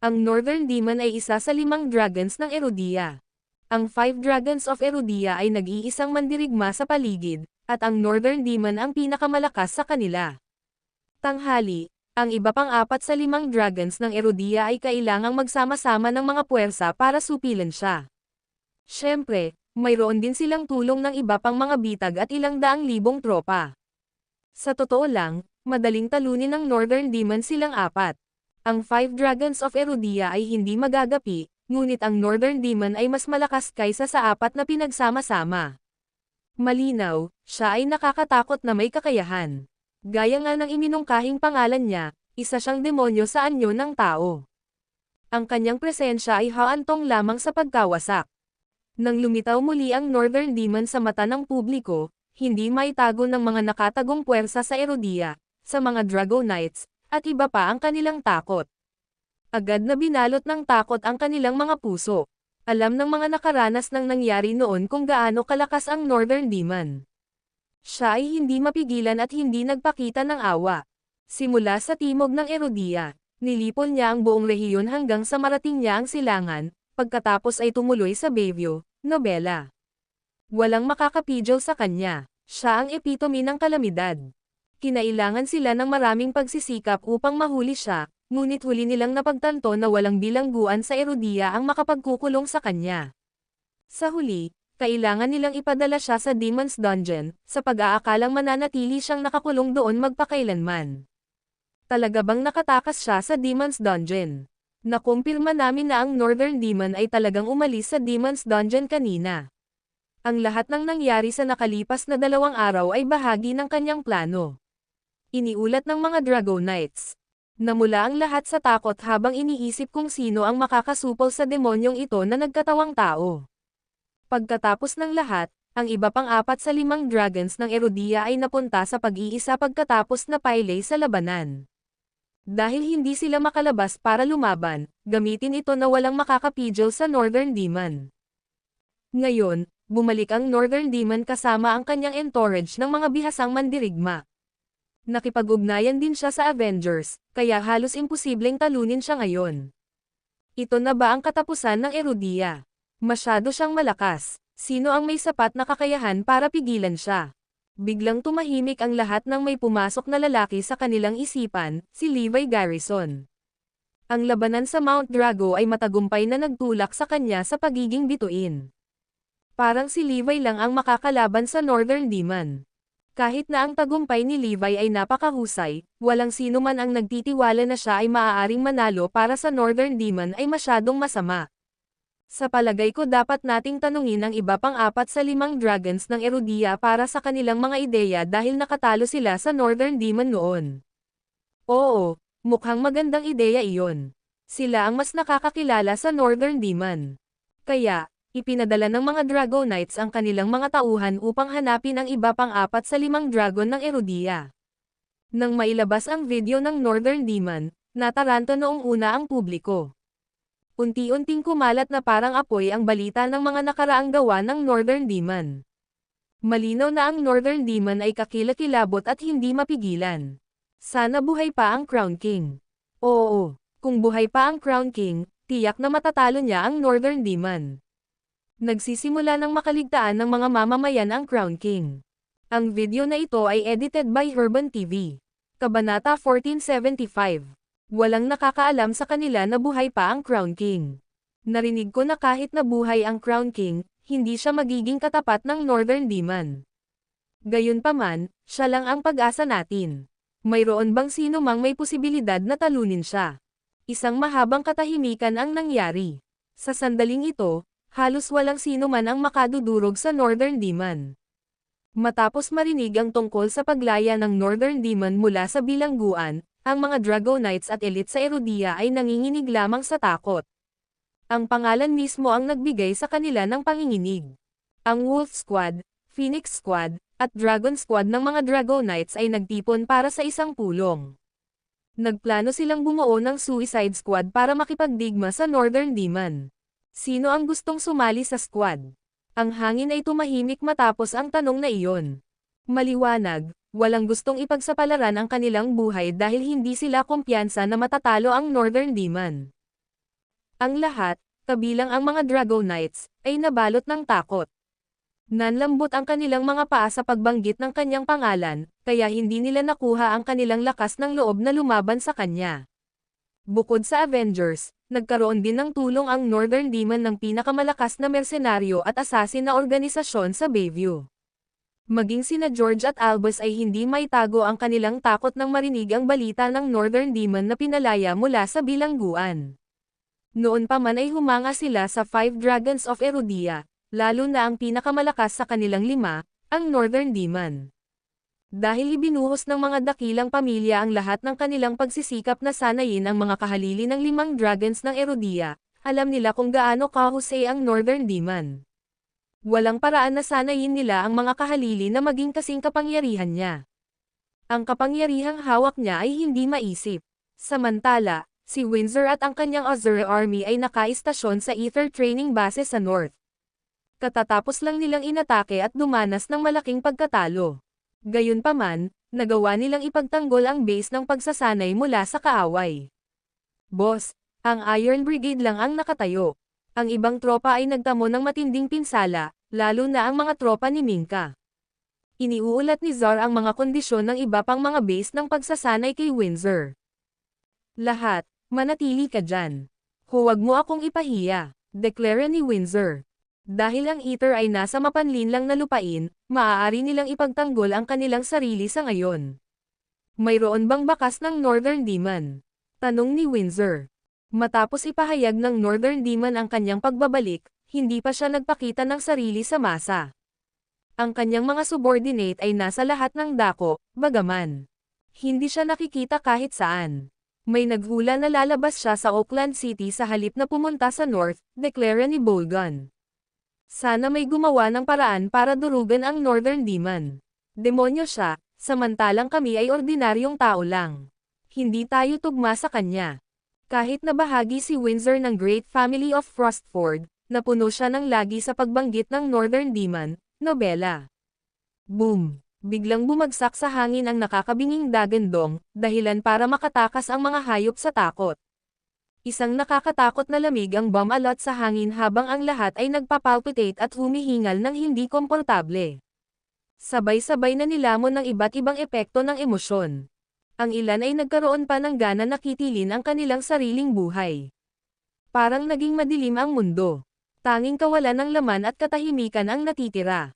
Speaker 1: Ang Northern Demon ay isa sa 5 dragons ng Erudia. Ang 5 dragons of Erudia ay nag-iisang mandirigma sa paligid, at ang Northern Demon ang pinakamalakas sa kanila. Tanghali, ang iba pang 4 sa 5 dragons ng Erudia ay kailangang magsama-sama ng mga puwersa para supilan siya. Siyempre, mayroon din silang tulong ng iba pang mga bitag at ilang daang libong tropa. Sa totoo lang, madaling talunin ng Northern Demon silang 4. Ang 5 Dragons of Erudia ay hindi magagapi, ngunit ang Northern Demon ay mas malakas kaysa sa 4 na pinagsama-sama. Malinaw, siya ay nakakatakot na may kakayahan. Gaya nga ng iminungkahing pangalan niya, isa siyang demonyo sa anyo ng tao. Ang kanyang presensya ay haantong lamang sa pagkawasak. Nang lumitaw muli ang Northern Demon sa mata ng publiko, hindi maitago ng mga nakatagong puwersa sa Erodia, sa mga Dragonites, at iba pa ang kanilang takot. Agad na binalot ng takot ang kanilang mga puso. Alam ng mga nakaranas ng nangyari noon kung gaano kalakas ang Northern Demon. Siya ay hindi mapigilan at hindi nagpakita ng awa. Simula sa timog ng Erodia, nilipol niya ang buong rehiyon hanggang sa marating niya ang silangan, pagkatapos ay tumuloy sa Bayview, Nobela. Walang makakapidyo sa kanya. Siya ang epitome ng kalamidad. Kinailangan sila ng maraming pagsisikap upang mahuli siya, ngunit huli nilang napagtanto na walang bilangguan sa Erodia ang makapagkukulong sa kanya. Sa huli, kailangan nilang ipadala siya sa Demon's Dungeon, sa pag-aakalang mananatili siyang nakakulong doon magpakailanman. Talaga bang nakatakas siya sa Demon's Dungeon? Nakumpirma namin na ang Northern Demon ay talagang umalis sa Demon's Dungeon kanina. Ang lahat ng nangyari sa nakalipas na 2 araw ay bahagi ng kanyang plano. Iniulat ng mga Dragonites. Namula ang lahat sa takot habang iniisip kung sino ang makakasupol sa demonyong ito na nagkatawang tao. Pagkatapos ng lahat, ang iba pang 4 sa 5 dragons ng Erodia ay napunta sa pag-iisa pagkatapos na pailay sa labanan. Dahil hindi sila makalabas para lumaban, gamitin ito na walang makakapigil sa Northern Demon. Ngayon, bumalik ang Northern Demon kasama ang kanyang entourage ng mga bihasang mandirigma. Nakipag-ugnayan din siya sa Avengers, kaya halos imposibleng talunin siya ngayon. Ito na ba ang katapusan ng Erodia? Masyado siyang malakas. Sino ang may sapat na kakayahan para pigilan siya? Biglang tumahimik ang lahat ng may pumasok na lalaki sa kanilang isipan, si Levi Garrison. Ang labanan sa Mount Drago ay matagumpay na nagtulak sa kanya sa pagiging bituin. Parang si Levi lang ang makakalaban sa Northern Demon. Kahit na ang tagumpay ni Levi ay napakahusay, walang sino man ang nagtitiwala na siya ay maaaring manalo para sa Northern Demon ay masyadong masama. Sa palagay ko dapat nating tanungin ang iba pang 4 sa 5 dragons ng Erodia para sa kanilang mga ideya dahil nakatalo sila sa Northern Demon noon. Oo, mukhang magandang ideya iyon. Sila ang mas nakakakilala sa Northern Demon. Kaya, ipinadala ng mga Dragonites ang kanilang mga tauhan upang hanapin ang iba pang 4 sa 5 dragon ng Erodia. Nang mailabas ang video ng Northern Demon, nataranto noong una ang publiko. Unti-unting kumalat na parang apoy ang balita ng mga nakaraang gawa ng Northern Demon. Malinaw na ang Northern Demon ay kakilakilabot at hindi mapigilan. Sana buhay pa ang Crown King. Oo, kung buhay pa ang Crown King, tiyak na matatalo niya ang Northern Demon. Nagsisimula ng makaligtaan ng mga mamamayan ang Crown King. Ang video na ito ay edited by Herban TV. Kabanata 1475. Walang nakakaalam sa kanila na buhay pa ang Crown King. Narinig ko na kahit na buhay ang Crown King, hindi siya magiging katapat ng Northern Demon. Gayunpaman, siya lang ang pag-asa natin. Mayroon bang sino mang may posibilidad na talunin siya? Isang mahabang katahimikan ang nangyari. Sa sandaling ito, halos walang sino man ang makadudurog sa Northern Demon. Matapos marinig ang tungkol sa paglaya ng Northern Demon mula sa bilangguan, ang mga Dragonites at elite sa Erodia ay nanginginig lamang sa takot. Ang pangalan mismo ang nagbigay sa kanila ng panginginig. Ang Wolf Squad, Phoenix Squad, at Dragon Squad ng mga Dragonites ay nagtipon para sa isang pulong. Nagplano silang bumuo ng Suicide Squad para makipagdigma sa Northern Demon. Sino ang gustong sumali sa squad? Ang hangin ay tumahimik matapos ang tanong na iyon. Maliwanag, walang gustong ipagsapalaran ang kanilang buhay dahil hindi sila kumpiyansa na matatalo ang Northern Demon. Ang lahat, kabilang ang mga Dragonites, ay nabalot ng takot. Nanlambot ang kanilang mga paa sa pagbanggit ng kanyang pangalan, kaya hindi nila nakuha ang kanilang lakas ng loob na lumaban sa kanya. Bukod sa Avengers, nagkaroon din ng tulong ang Northern Demon ng pinakamalakas na mersenaryo at assassin na organisasyon sa Bayview. Maging sina George at Albus ay hindi maitago ang kanilang takot nang marinig ang balita ng Northern Demon na pinalaya mula sa bilangguan. Noon pa man ay humanga sila sa 5 Dragons of Erodia, lalo na ang pinakamalakas sa kanilang 5, ang Northern Demon. Dahil ibinuhos ng mga dakilang pamilya ang lahat ng kanilang pagsisikap na sanayin ang mga kahalili ng 5 dragons ng Erodia, alam nila kung gaano kahusay ang Northern Demon. Walang paraan na sanayin nila ang mga kahalili na maging kasing kapangyarihan niya. Ang kapangyarihang hawak niya ay hindi maisip. Samantala, si Windsor at ang kanyang Azure Army ay nakaistasyon sa Ether Training Base sa North. Katatapos lang nilang inatake at dumanas ng malaking pagkatalo. Gayunpaman, nagawa nilang ipagtanggol ang base ng pagsasanay mula sa kaaway. Boss, ang Iron Brigade lang ang nakatayo. Ang ibang tropa ay nagtamo ng matinding pinsala, lalo na ang mga tropa ni Minka. Iniuulat ni Zar ang mga kondisyon ng iba pang mga base ng pagsasanay kay Windsor. Lahat, manatili ka dyan. Huwag mo akong ipahiya, deklara ni Windsor. Dahil ang Ether ay nasa mapanlinlang na lupain, maaari nilang ipagtanggol ang kanilang sarili sa ngayon. Mayroon bang bakas ng Northern Demon? Tanong ni Windsor. Matapos ipahayag ng Northern Demon ang kanyang pagbabalik, hindi pa siya nagpakita ng sarili sa masa. Ang kanyang mga subordinate ay nasa lahat ng dako, bagaman hindi siya nakikita kahit saan. May naghula na lalabas siya sa Oakland City sa halip na pumunta sa North, deklara ni Bolgan. Sana may gumawa ng paraan para durugan ang Northern Demon. Demonyo siya, samantalang kami ay ordinaryong tao lang. Hindi tayo tugma sa kanya. Kahit na bahagi si Windsor ng Great Family of Frostford, napuno siya ng lagi sa pagbanggit ng Northern Demon, nobela. Boom! Biglang bumagsak sa hangin ang nakakabinging dagandong, dahilan para makatakas ang mga hayop sa takot. Isang nakakatakot na lamig ang bumalot sa hangin habang ang lahat ay nagpapalpitate at humihingal ng hindi komportable. Sabay-sabay na nilamon ng iba't ibang epekto ng emosyon. Ang ilan ay nagkaroon pa ng gana na kitilin ang kanilang sariling buhay. Parang naging madilim ang mundo. Tanging kawalan ng laman at katahimikan ang natitira.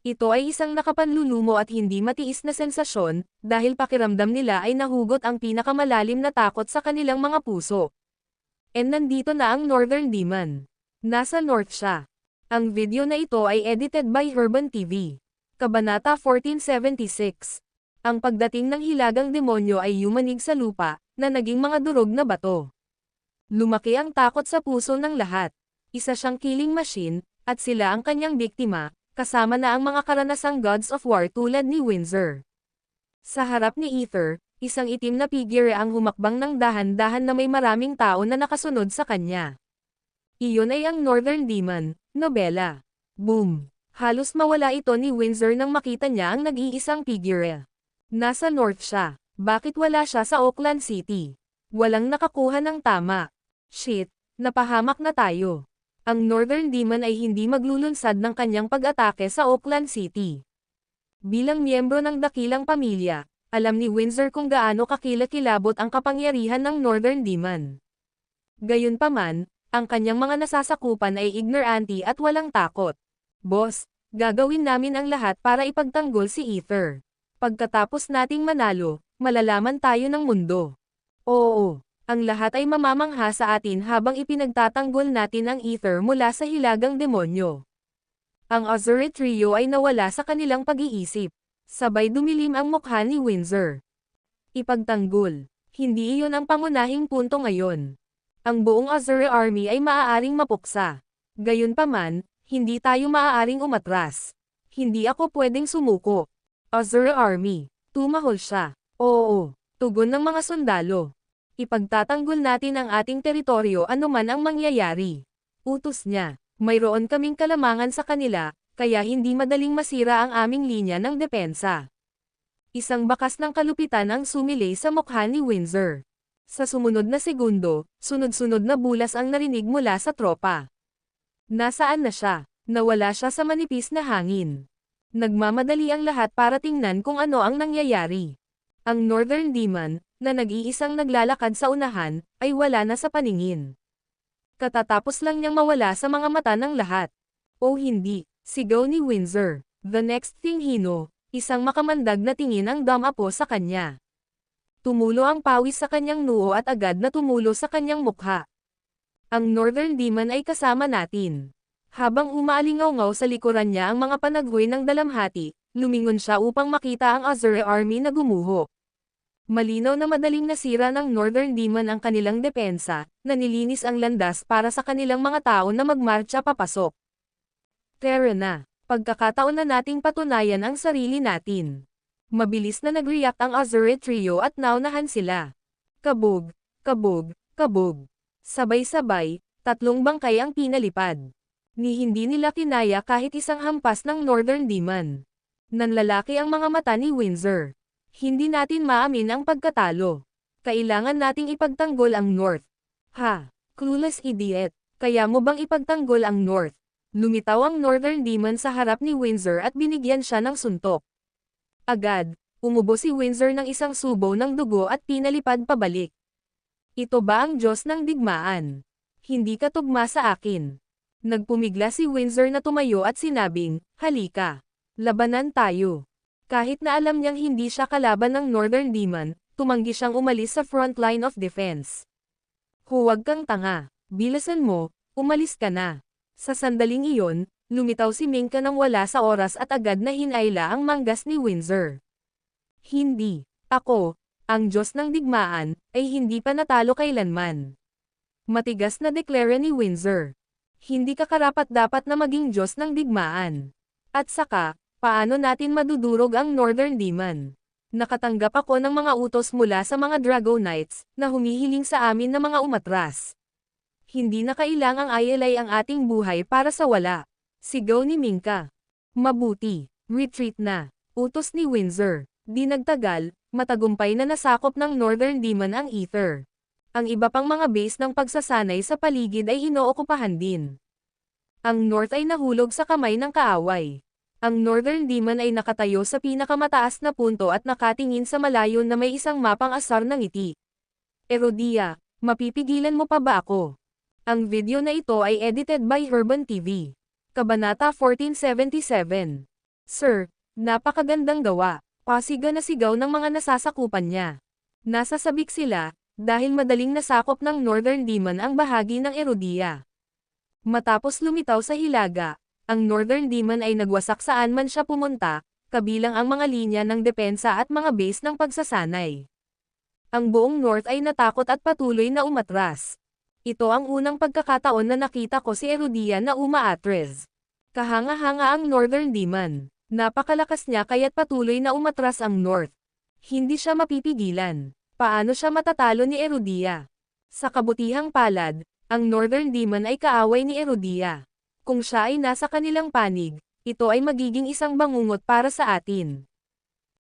Speaker 1: Ito ay isang nakapanlulumo at hindi matiis na sensasyon, dahil pakiramdam nila ay nahugot ang pinakamalalim na takot sa kanilang mga puso. And nandito na ang Northern Demon. Nasa North siya. Ang video na ito ay edited by Herban TV. Kabanata 1476. Ang pagdating ng hilagang demonyo ay yumanig sa lupa, na naging mga durog na bato. Lumaki ang takot sa puso ng lahat. Isa siyang killing machine, at sila ang kanyang biktima, kasama na ang mga karanasang gods of war tulad ni Windsor. Sa harap ni Ether, isang itim na figure ang humakbang ng dahan-dahan na may maraming tao na nakasunod sa kanya. Iyon ay ang Northern Demon, nobela. Boom! Halos mawala ito ni Windsor nang makita niya ang nag-iisang figure. Nasa North siya. Bakit wala siya sa Oakland City? Walang nakakuha ng tama. Shit, napahamak na tayo. Ang Northern Demon ay hindi maglulunsad ng kanyang pag-atake sa Oakland City. Bilang miyembro ng dakilang pamilya, alam ni Windsor kung gaano kakilakilabot ang kapangyarihan ng Northern Demon. Gayunpaman, ang kanyang mga nasasakupan ay ignorante at walang takot. Boss, gagawin namin ang lahat para ipagtanggol si Ether. Pagkatapos nating manalo, malalaman tayo ng mundo. Oo. Ang lahat ay mamamangha sa atin habang ipinagtatanggol natin ang Ether mula sa hilagang demonyo. Ang Azure Trio ay nawala sa kanilang pag-iisip. Sabay dumilim ang mukha ni Windsor. Ipagtanggol. Hindi iyon ang pangunahing punto ngayon. Ang buong Azure Army ay maaaring mapuksa. Gayunpaman, hindi tayo maaaring umatras. Hindi ako pwedeng sumuko. Azure Army. Tumahol siya. Oo. Tugon ng mga sundalo. Ipagtatanggol natin ang ating teritoryo anuman ang mangyayari. Utos niya. Mayroon kaming kalamangan sa kanila, kaya hindi madaling masira ang aming linya ng depensa. Isang bakas ng kalupitan ang sumilay sa mukha ni Windsor. Sa sumunod na segundo, sunod-sunod na bulas ang narinig mula sa tropa. Nasaan na siya? Nawala siya sa manipis na hangin. Nagmamadali ang lahat para tingnan kung ano ang nangyayari. Ang Northern Demon, na nag-iisang naglalakad sa unahan, ay wala na sa paningin. Katatapos lang niyang mawala sa mga mata ng lahat. O hindi, sigaw ni Windsor. The next thing he knew, isang makamandag na tingin ang dumapo sa kanya. Tumulo ang pawis sa kanyang noo at agad na tumulo sa kanyang mukha. Ang Northern Demon ay kasama natin. Habang umaalingaw-ngaw sa likuran niya ang mga panaghoy ng dalamhati, lumingon siya upang makita ang Azure Army na gumuho. Malinaw na madaling nasira ng Northern Demon ang kanilang depensa, na nilinis ang landas para sa kanilang mga tao na magmarcha papasok. Tara na, pagkakataon na nating patunayan ang sarili natin. Mabilis na nag-react ang Azure Trio at naunahan sila. Kabog, kabog, kabog. Sabay-sabay, tatlong bangkay ang pinalipad. Ni hindi nila kinaya kahit isang hampas ng Northern Demon. Nanlalaki ang mga mata ni Windsor. Hindi natin maamin ang pagkatalo. Kailangan nating ipagtanggol ang North. Ha, clueless idiot. Kaya mo bang ipagtanggol ang North? Lumitaw ang Northern Demon sa harap ni Windsor at binigyan siya ng suntok. Agad, umubo si Windsor ng isang subo ng dugo at pinalipad pabalik. Ito ba ang Diyos ng digmaan? Hindi ka tugma sa akin. Nagpumigla si Windsor na tumayo at sinabing, halika. Labanan tayo. Kahit na alam niyang hindi siya kalaban ng Northern Demon, tumanggi siyang umalis sa front line of defense. Huwag kang tanga. Bilisan mo, umalis ka na. Sa sandaling iyon, lumitaw si Minka nang wala sa oras at agad na hinayla ang manggas ni Windsor. Hindi. Ako, ang Diyos ng digmaan, ay hindi pa natalo kailanman. Matigas na deklara ni Windsor. Hindi ka karapat-dapat na maging Diyos ng digmaan. At saka, paano natin madudurog ang Northern Demon? Nakatanggap ako ng mga utos mula sa mga Drago Knights, na humihiling sa amin na mga umatras. Hindi na kailangang ialay ang ating buhay para sa wala. Sigaw ni Minka. Mabuti, retreat na. Utos ni Windsor. Di nagtagal, matagumpay na nasakop ng Northern Demon ang Ether. Ang iba pang mga base ng pagsasanay sa paligid ay hinookupahan din. Ang North ay nahulog sa kamay ng kaaway. Ang Northern Demon ay nakatayo sa pinakamataas na punto at nakatingin sa malayo na may isang mapang asar ng ngiti. Erodia, mapipigilan mo pa ba ako? Ang video na ito ay edited by Herban TV. Kabanata 1477. Sir, napakagandang gawa. Pasiga na sigaw ng mga nasasakupan niya. Nasasabik sila, dahil madaling nasakop ng Northern Demon ang bahagi ng Erodia. Matapos lumitaw sa hilaga, ang Northern Demon ay nagwasak saan man siya pumunta, kabilang ang mga linya ng depensa at mga base ng pagsasanay. Ang buong North ay natakot at patuloy na umatras. Ito ang unang pagkakataon na nakita ko si Erodia na umaatres. Kahanga-hanga ang Northern Demon. Napakalakas niya kaya't patuloy na umatras ang North. Hindi siya mapipigilan. Paano siya matatalo ni Erodia? Sa kabutihang palad, ang Northern Demon ay kaaway ni Erodia. Kung siya ay nasa kanilang panig, ito ay magiging isang bangungot para sa atin.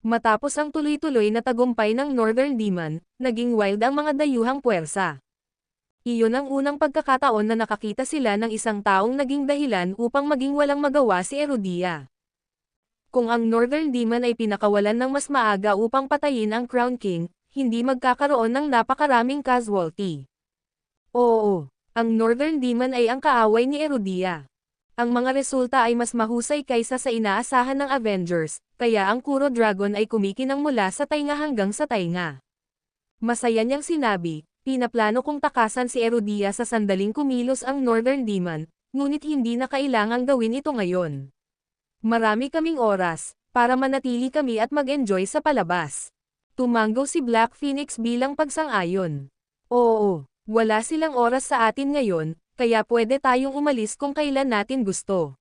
Speaker 1: Matapos ang tuloy-tuloy na tagumpay ng Northern Demon, naging wild ang mga dayuhang puwersa. Iyon ang unang pagkakataon na nakakita sila ng isang taong naging dahilan upang maging walang magawa si Erodia. Kung ang Northern Demon ay pinakawalan ng mas maaga upang patayin ang Crown King, hindi magkakaroon ng napakaraming casualty. Oo, ang Northern Demon ay ang kaaway ni Erodia. Ang mga resulta ay mas mahusay kaysa sa inaasahan ng Avengers, kaya ang Kuro Dragon ay kumikinang mula sa tainga hanggang sa tainga. Masaya niyang sinabi, pinaplano kong takasan si Erodia sa sandaling kumilos ang Northern Demon, ngunit hindi na kailangang gawin ito ngayon. Marami kaming oras, para manatili kami at mag-enjoy sa palabas. Tumanggo si Black Phoenix bilang pagsang-ayon. Oo, wala silang oras sa atin ngayon, kaya pwede tayong umalis kung kailan natin gusto.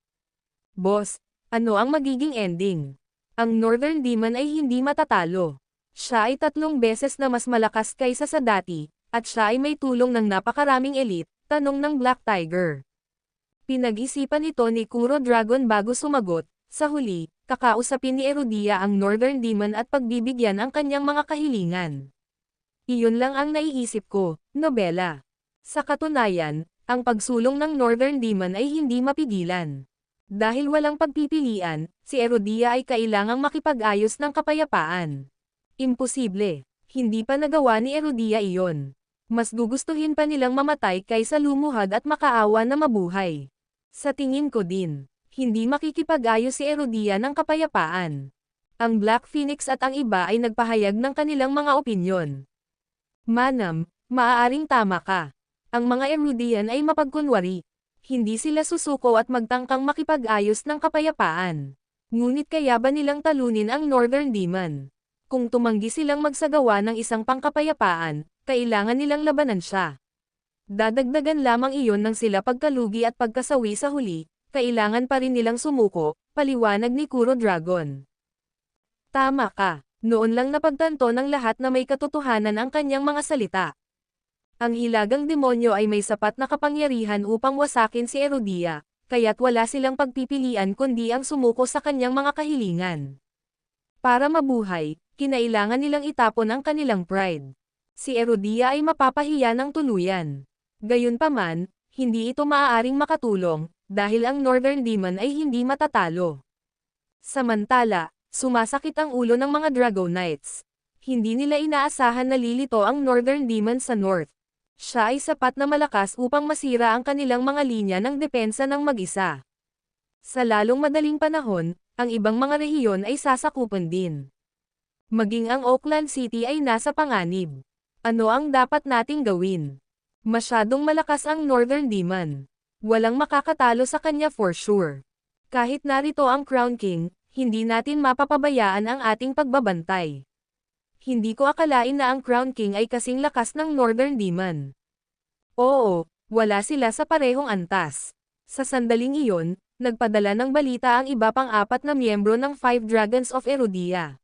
Speaker 1: Boss, ano ang magiging ending? Ang Northern Demon ay hindi matatalo. Siya ay 3 beses na mas malakas kaysa sa dati, at siya ay may tulong ng napakaraming elite, tanong ng Black Tiger. Pinag-isipan ito ni Kuro Dragon bago sumagot. Sa huli, kakausapin ni Erodia ang Northern Demon at pagbibigyan ang kanyang mga kahilingan. Iyon lang ang naiisip ko, nobela. Sa katunayan, ang pagsulong ng Northern Demon ay hindi mapigilan. Dahil walang pagpipilian, si Erodia ay kailangang makipag-ayos ng kapayapaan. Imposible. Hindi pa nagawa ni Erodia iyon. Mas gugustuhin pa nilang mamatay kaysa lumuhad at makaawa na mabuhay. Sa tingin ko din, hindi makikipag-ayos si Erodia ng kapayapaan. Ang Black Phoenix at ang iba ay nagpahayag ng kanilang mga opinyon. Manam, maaaring tama ka. Ang mga Erodian ay mapagkunwari. Hindi sila susuko at magtangkang makipag-ayos ng kapayapaan. Ngunit kaya ba nilang talunin ang Northern Demon? Kung tumanggi silang magsagawa ng isang pangkapayapaan, kailangan nilang labanan siya. Dadagdagan lamang iyon ng sila pagkalugi at pagkasawi sa huli, kailangan pa rin nilang sumuko, paliwanag ni Kuro Dragon. Tama ka, noon lang napagtanto ng lahat na may katotohanan ang kanyang mga salita. Ang hilagang demonyo ay may sapat na kapangyarihan upang wasakin si Erudia, kaya't wala silang pagpipilian kundi ang sumuko sa kanyang mga kahilingan. Para mabuhay, kinailangan nilang itapon ang kanilang pride. Si Erudia ay mapapahiya ng tuluyan. Gayunpaman, hindi ito maaaring makatulong, dahil ang Northern Demon ay hindi matatalo. Samantala, sumasakit ang ulo ng mga Drago Knights. Hindi nila inaasahan na lilito ang Northern Demon sa North. Siya ay sapat na malakas upang masira ang kanilang mga linya ng depensa ng mag-isa. Sa lalong madaling panahon, ang ibang mga rehiyon ay sasakupan din. Maging ang Oakland City ay nasa panganib. Ano ang dapat nating gawin? Masyadong malakas ang Northern Demon. Walang makakatalo sa kanya for sure. Kahit narito ang Crown King, hindi natin mapapabayaan ang ating pagbabantay. Hindi ko akalain na ang Crown King ay kasing lakas ng Northern Demon. Oo, wala sila sa parehong antas. Sa sandaling iyon, nagpadala ng balita ang iba pang 4 na miyembro ng 5 Dragons of Erudia.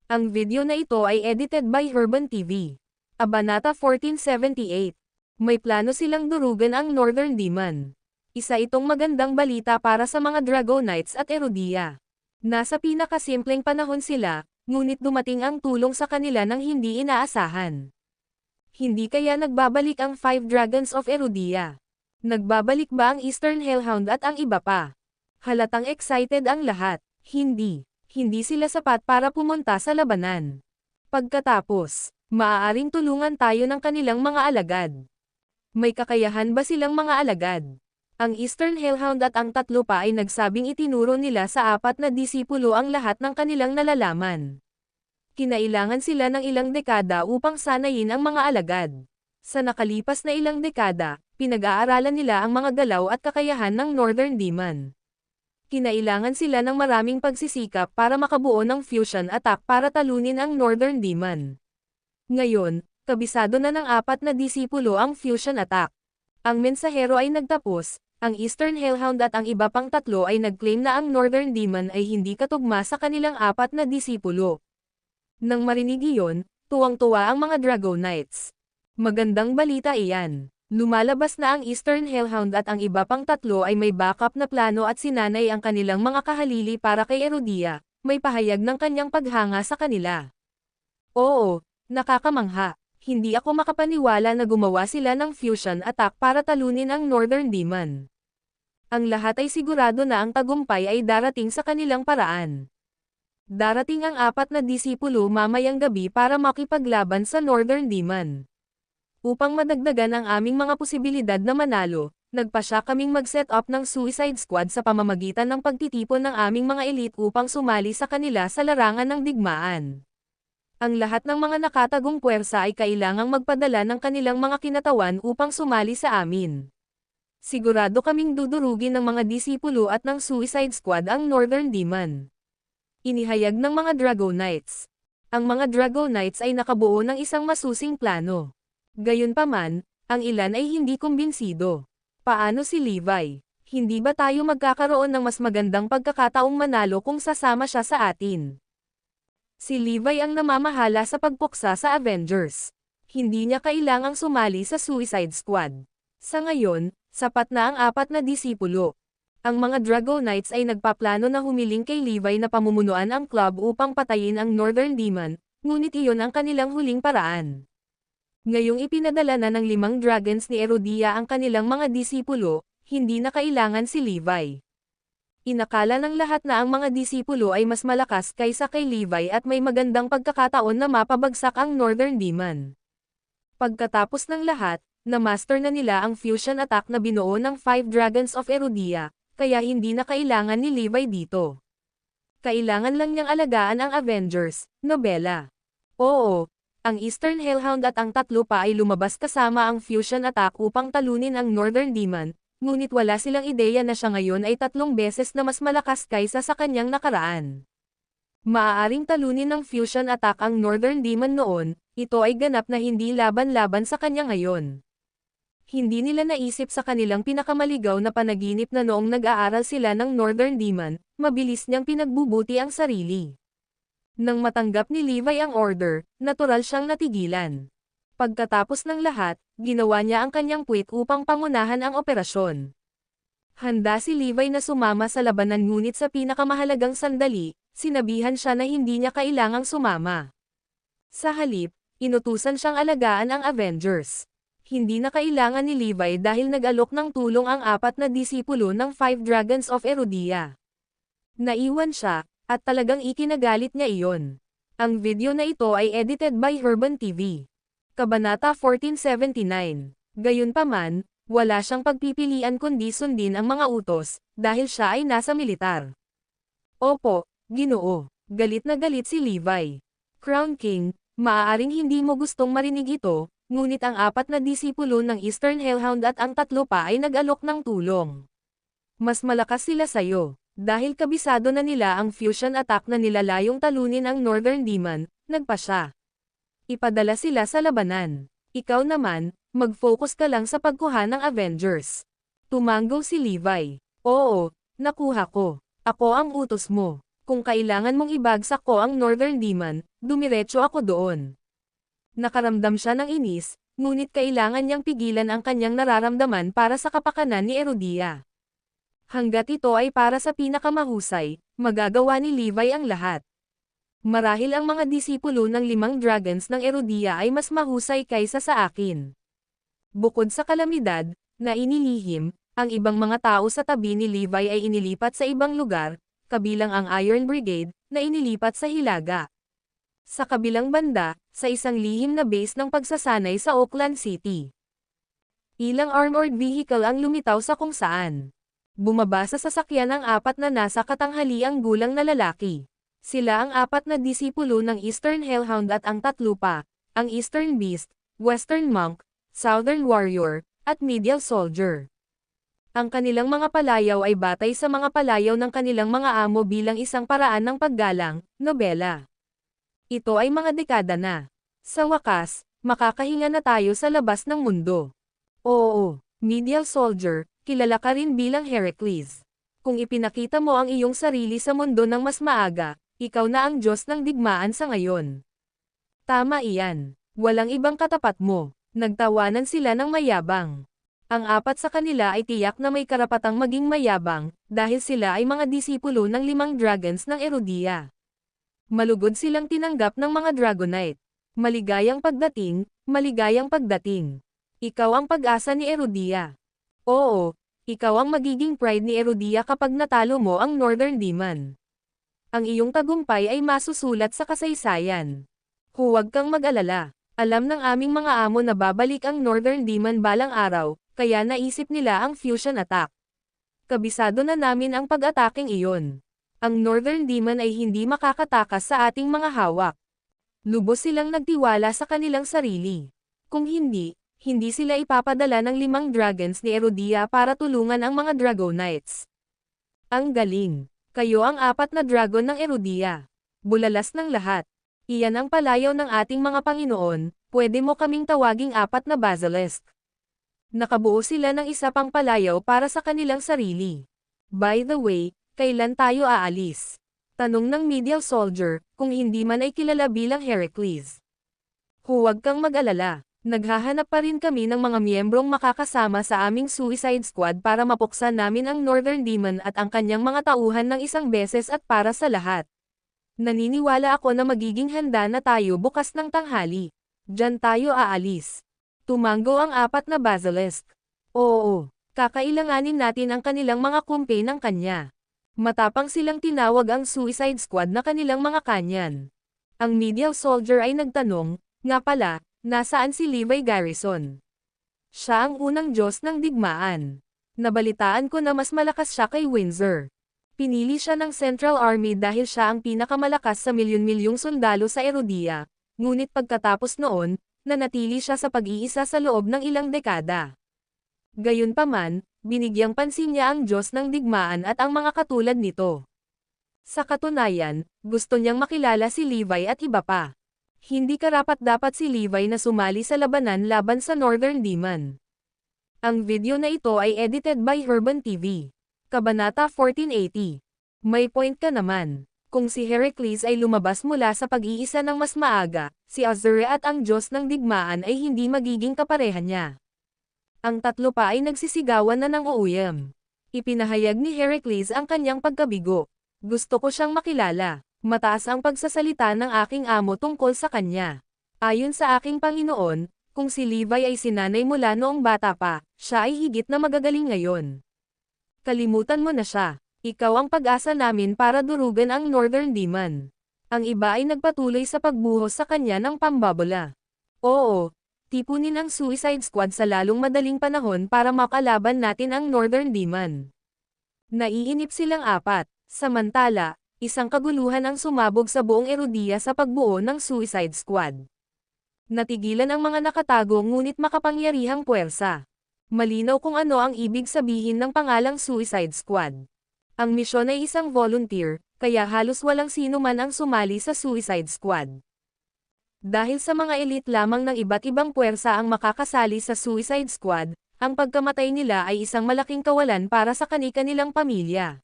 Speaker 1: Ang video na ito ay edited by Herban TV. Kabanata 1478. May plano silang durugan ang Northern Demon. Isa itong magandang balita para sa mga Drago Knights at Erudia. Nasa pinakasimpleng panahon sila, ngunit dumating ang tulong sa kanila ng hindi inaasahan. Hindi kaya nagbabalik ang 5 Dragons of Erudia? Nagbabalik ba ang Eastern Hellhound at ang iba pa? Halatang excited ang lahat. Hindi sila sapat para pumunta sa labanan. Pagkatapos, maaaring tulungan tayo ng kanilang mga alagad. May kakayahan ba silang mga alagad? Ang Eastern Hellhound at ang 3 pa ay nagsabing itinuro nila sa 4 na disipulo ang lahat ng kanilang nalalaman. Kinailangan sila ng ilang dekada upang sanayin ang mga alagad. Sa nakalipas na ilang dekada, pinag-aaralan nila ang mga galaw at kakayahan ng Northern Demon. Kinailangan sila ng maraming pagsisikap para makabuo ng fusion attack para talunin ang Northern Demon. Ngayon, kabisado na ng 4 na disipulo ang fusion attack. Ang mensahero ay nagtapos. Ang Eastern Hellhound at ang iba pang 3 ay nag-claim na ang Northern Demon ay hindi katugma sa kanilang 4 na disipulo. Nang marinig iyon, tuwang-tuwa ang mga Drago Knights. Magandang balita iyan. Lumalabas na ang Eastern Hellhound at ang iba pang 3 ay may backup na plano at sinanay ang kanilang mga kahalili para kay Erudia, may pahayag ng kanyang paghanga sa kanila. Oo, nakakamangha. Hindi ako makapaniwala na gumawa sila ng fusion attack para talunin ang Northern Demon. Ang lahat ay sigurado na ang tagumpay ay darating sa kanilang paraan. Darating ang 4 na disipulo mamayang gabi para makipaglaban sa Northern Demon. Upang madagdagan ang aming mga posibilidad na manalo, nagpasya kaming mag-set up ng Suicide Squad sa pamamagitan ng pagtitipon ng aming mga elite upang sumali sa kanila sa larangan ng digmaan. Ang lahat ng mga nakatagong puwersa ay kailangang magpadala ng kanilang mga kinatawan upang sumali sa amin. Sigurado kaming dudurugin ng mga disipulo at ng Suicide Squad ang Northern Demon. Inihayag ng mga Drago Knights. Ang mga Drago Knights ay nakabuo ng isang masusing plano. Gayunpaman, ang ilan ay hindi kumbinsido. Paano si Levi? Hindi ba tayo magkakaroon ng mas magandang pagkakataong manalo kung sasama siya sa atin? Si Levi ang namamahala sa pagpuksa sa Avengers. Hindi niya kailangang sumali sa Suicide Squad. Sa ngayon, sapat na ang 4 na disipulo. Ang mga Drago Knights ay nagpaplano na humiling kay Levi na pamumunuan ang club upang patayin ang Northern Demon, ngunit iyon ang kanilang huling paraan. Ngayong ipinadala na ng 5 dragons ni Erudia ang kanilang mga disipulo, hindi na kailangan si Levi. Inakala ng lahat na ang mga disipulo ay mas malakas kaysa kay Levi at may magandang pagkakataon na mapabagsak ang Northern Demon. Pagkatapos ng lahat, na-master na nila ang fusion attack na binuo ng 5 Dragons of Erudia, kaya hindi na kailangan ni Levi dito. Kailangan lang niyang alagaan ang Avengers, nobela. Oo, ang Eastern Hellhound at ang 3 pa ay lumabas kasama ang fusion attack upang talunin ang Northern Demon, ngunit wala silang ideya na siya ngayon ay 3 beses na mas malakas kaysa sa kanyang nakaraan. Maaaring talunin ng fusion attack ang Northern Demon noon, ito ay ganap na hindi laban-laban sa kanya ngayon. Hindi nila naisip sa kanilang pinakamaligaw na panaginip na noong nag-aaral sila ng Northern Demon, mabilis niyang pinagbubuti ang sarili. Nang matanggap ni Levi ang order, natural siyang natigilan. Pagkatapos ng lahat, ginawa niya ang kanyang puwit upang pangunahan ang operasyon. Handa si Levi na sumama sa labanan ngunit sa pinakamahalagang sandali, sinabihan siya na hindi niya kailangang sumama. Sa halip, inutusan siyang alagaan ang Avengers. Hindi na kailangan ni Levi dahil nag-alok ng tulong ang 4 na disipulo ng 5 Dragons of Erudia. Naiwan siya, at talagang ikinagalit niya iyon. Ang video na ito ay edited by Herban TV. Kabanata 1479. Gayunpaman, wala siyang pagpipilian kundi sundin ang mga utos, dahil siya ay nasa militar. Opo, Ginoo. Galit na galit si Levi. Crown King, maaaring hindi mo gustong marinig ito, ngunit ang 4 na disipulo ng Eastern Hellhound at ang 3 pa ay nag-alok ng tulong. Mas malakas sila sayo, dahil kabisado na nila ang fusion attack na nilalayong talunin ang Northern Demon, nagpa siya. Ipadala sila sa labanan. Ikaw naman, mag-focus ka lang sa pagkuha ng Avengers. Tumanggo si Levi. Oo, nakuha ko. Ako ang utos mo. Kung kailangan mong ibagsak ko ang Northern Demon, dumiretso ako doon. Nakaramdam siya ng inis, ngunit kailangan niyang pigilan ang kanyang nararamdaman para sa kapakanan ni Erudia. Hanggat ito ay para sa pinakamahusay, magagawa ni Levi ang lahat. Marahil ang mga disipulo ng 5 dragons ng Erudia ay mas mahusay kaysa sa akin. Bukod sa kalamidad, na inilihim, ang ibang mga tao sa tabi ni Levi ay inilipat sa ibang lugar, kabilang ang Iron Brigade, na inilipat sa Hilaga. Sa kabilang banda, sa isang lihim na base ng pagsasanay sa Oakland City. Ilang armored vehicle ang lumitaw sa kung saan. Bumaba sa sasakyan ang 4 na nasa katanghaliang gulang na lalaki. Sila ang 4 na disipulo ng Eastern Hellhound at ang 3 pa, ang Eastern Beast, Western Monk, Southern Warrior, at Medial Soldier. Ang kanilang mga palayaw ay batay sa mga palayaw ng kanilang mga amo bilang isang paraan ng paggalang, nobela. Ito ay mga dekada na. Sa wakas, makakahinga na tayo sa labas ng mundo. Oo, Medial Soldier, kilala ka rin bilang Heracles. Kung ipinakita mo ang iyong sarili sa mundo ng mas maaga, ikaw na ang Diyos ng digmaan sa ngayon. Tama iyan. Walang ibang katapat mo. Nagtawanan sila ng mayabang. Ang 4 sa kanila ay tiyak na may karapatang maging mayabang, dahil sila ay mga disipulo ng 5 dragons ng Erudia. Malugod silang tinanggap ng mga Dragonite. Maligayang pagdating, maligayang pagdating. Ikaw ang pag-asa ni Erudia. Oo, ikaw ang magiging pride ni Erudia kapag natalo mo ang Northern Demon. Ang iyong tagumpay ay masusulat sa kasaysayan. Huwag kang mag-alala. Alam ng aming mga amo na babalik ang Northern Demon balang araw, kaya naisip nila ang fusion attack. Kabisado na namin ang pag-ataking iyon. Ang Northern Demon ay hindi makakatakas sa ating mga hawak. Lubos silang nagtiwala sa kanilang sarili. Kung hindi, hindi sila ipapadala ng 5 dragons ni Erudia para tulungan ang mga Dragonites. Ang galing. Kayo ang 4 na dragon ng Erudia. Bulalas ng lahat. Iyan ang palayaw ng ating mga Panginoon, pwede mo kaming tawaging 4 na basilisk. Nakabuo sila ng isa pang palayaw para sa kanilang sarili. By the way, kailan tayo aalis? Tanong ng Medial Soldier, kung hindi man ay kilala bilang Heracles. Huwag kang mag-alala. Naghahanap pa rin kami ng mga miyembrong makakasama sa aming Suicide Squad para mapuksan namin ang Northern Demon at ang kanyang mga tauhan ng isang beses at para sa lahat. Naniniwala ako na magiging handa na tayo bukas ng tanghali. Diyan tayo aalis. Tumanggo ang 4 na basilisk. Oo, kakailanganin natin ang kanilang mga kumpe ng kanya. Matapang silang tinawag ang Suicide Squad na kanilang mga kanyan. Ang Medial Soldier ay nagtanong, nga pala, nasaan si Levi Garrison? Siya ang unang Diyos ng digmaan. Nabalitaan ko na mas malakas siya kay Windsor. Pinili siya ng Central Army dahil siya ang pinakamalakas sa milyon-milyong sundalo sa Erudia, ngunit pagkatapos noon, nanatili siya sa pag-iisa sa loob ng ilang dekada. Gayunpaman, binigyang pansin niya ang Diyos ng digmaan at ang mga katulad nito. Sa katunayan, gusto niyang makilala si Levi at iba pa. Hindi karapat-dapat si Levi na sumali sa labanan laban sa Northern Demon. Ang video na ito ay edited by Herban TV. Kabanata 1480. May point ka naman. Kung si Heracles ay lumabas mula sa pag-iisa ng mas maaga, si Azure at ang Diyos ng digmaan ay hindi magiging kapareha niya. Ang tatlo pa ay nagsisigawan na ng uuyam. Ipinahayag ni Heracles ang kanyang pagkabigo. Gusto ko siyang makilala. Mataas ang pagsasalita ng aking amo tungkol sa kanya. Ayon sa aking Panginoon, kung si Levi ay sinanay mula noong bata pa, siya ay higit na magagaling ngayon. Kalimutan mo na siya. Ikaw ang pag-asa namin para durugan ang Northern Demon. Ang iba ay nagpatuloy sa pagbuhos sa kanya ng pambabola. Oo, tipunin ang Suicide Squad sa lalong madaling panahon para makalaban natin ang Northern Demon. Naiinip silang apat. Samantala, isang kaguluhan ang sumabog sa buong Erudia sa pagbuo ng Suicide Squad. Natigilan ang mga nakatago ngunit makapangyarihang puwersa. Malinaw kung ano ang ibig sabihin ng pangalang Suicide Squad. Ang misyon ay isang volunteer, kaya halos walang sino man ang sumali sa Suicide Squad. Dahil sa mga elite lamang ng iba't ibang puwersa ang makakasali sa Suicide Squad, ang pagkamatay nila ay isang malaking kawalan para sa kani-kanilang pamilya.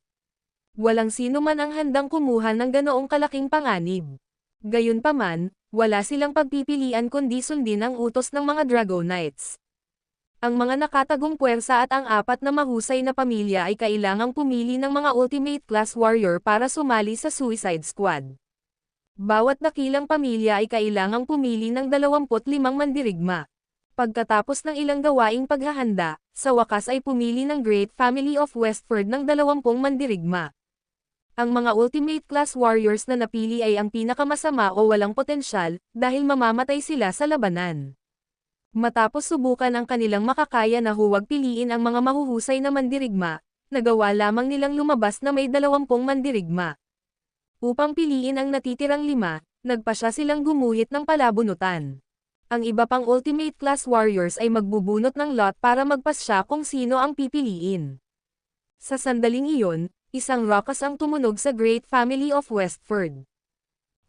Speaker 1: Walang sino man ang handang kumuha ng ganoong kalaking panganib. Gayunpaman, wala silang pagpipilian kundi sundin ang utos ng mga Dragonites. Ang mga nakatagong puwersa at ang apat na mahusay na pamilya ay kailangang pumili ng mga Ultimate Class Warrior para sumali sa Suicide Squad. Bawat dakilang pamilya ay kailangang pumili ng 25 mandirigma. Pagkatapos ng ilang gawaing paghahanda, sa wakas ay pumili ng Great Family of Westford ng 20 mandirigma. Ang mga Ultimate Class Warriors na napili ay ang pinakamasama o walang potensyal, dahil mamamatay sila sa labanan. Matapos subukan ang kanilang makakaya na huwag piliin ang mga mahuhusay na mandirigma, nagawa lamang nilang lumabas na may 20 mandirigma. Upang piliin ang natitirang 5, nagpasya silang gumuhit ng palabunutan. Ang iba pang Ultimate Class Warriors ay magbubunot ng lot para magpasya kung sino ang pipiliin. Sa sandaling iyon, isang rokas ang tumunog sa Great Family of Westford.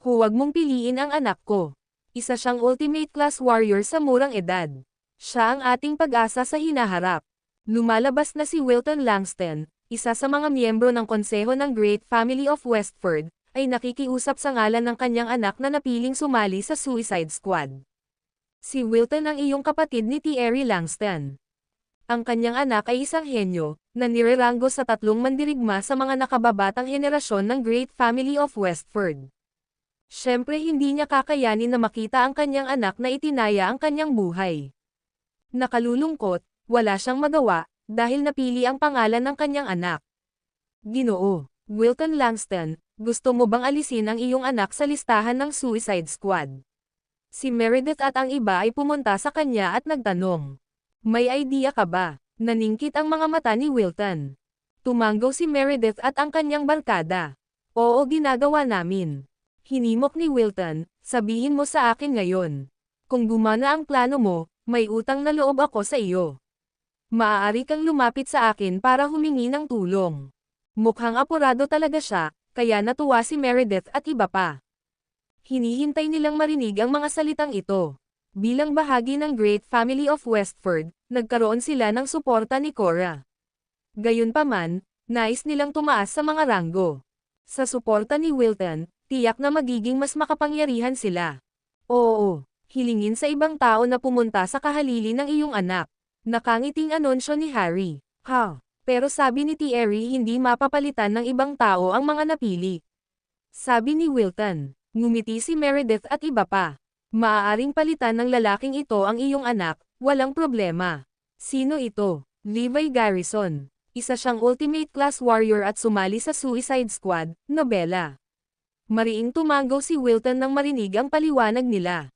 Speaker 1: Huwag mong piliin ang anak ko. Isa siyang Ultimate Class Warrior sa murang edad. Siya ang ating pag-asa sa hinaharap. Lumalabas na si Wilton Langston, isa sa mga miyembro ng konseho ng Great Family of Westford, ay nakikiusap sa ngalan ng kanyang anak na napiling sumali sa Suicide Squad. Si Wilton ang iyong kapatid ni Thierry Langston. Ang kanyang anak ay isang henyo, na nireranggo sa 3 mandirigma sa mga nakababatang henerasyon ng Great Family of Westford. Siyempre hindi niya kakayanin na makita ang kanyang anak na itinaya ang kanyang buhay. Nakalulungkot, wala siyang magawa, dahil napili ang pangalan ng kanyang anak. Ginoo, Wilton Langston, gusto mo bang alisin ang iyong anak sa listahan ng Suicide Squad? Si Meredith at ang iba ay pumunta sa kanya at nagtanong. May idea ka ba? Naningkit ang mga mata ni Wilton. Tumanggaw si Meredith at ang kanyang barkada. Oo, ginagawa namin. Hinimok ni Wilton, sabihin mo sa akin ngayon. Kung gumana ang plano mo, may utang na loob ako sa iyo. Maaari kang lumapit sa akin para humingi ng tulong. Mukhang apurado talaga siya, kaya natuwa si Meredith at iba pa. Hinihintay nilang marinig ang mga salitang ito. Bilang bahagi ng Great Family of Westford, nagkaroon sila ng suporta ni Cora. Gayunpaman, nais nilang tumaas sa mga ranggo. Sa suporta ni Wilton, tiyak na magiging mas makapangyarihan sila. Oo, hilingin sa ibang tao na pumunta sa kahalili ng iyong anak. Nakangiting anunsyo ni Harry. Pero sabi ni Thierry hindi mapapalitan ng ibang tao ang mga napili. Sabi ni Wilton. Ngumiti si Meredith at iba pa. Maaaring palitan ng lalaking ito ang iyong anak, walang problema. Sino ito? Levi Garrison. Isa siyang Ultimate Class Warrior at sumali sa Suicide Squad, nobela. Mariing tumanggaw si Wilton nang marinig ang paliwanag nila.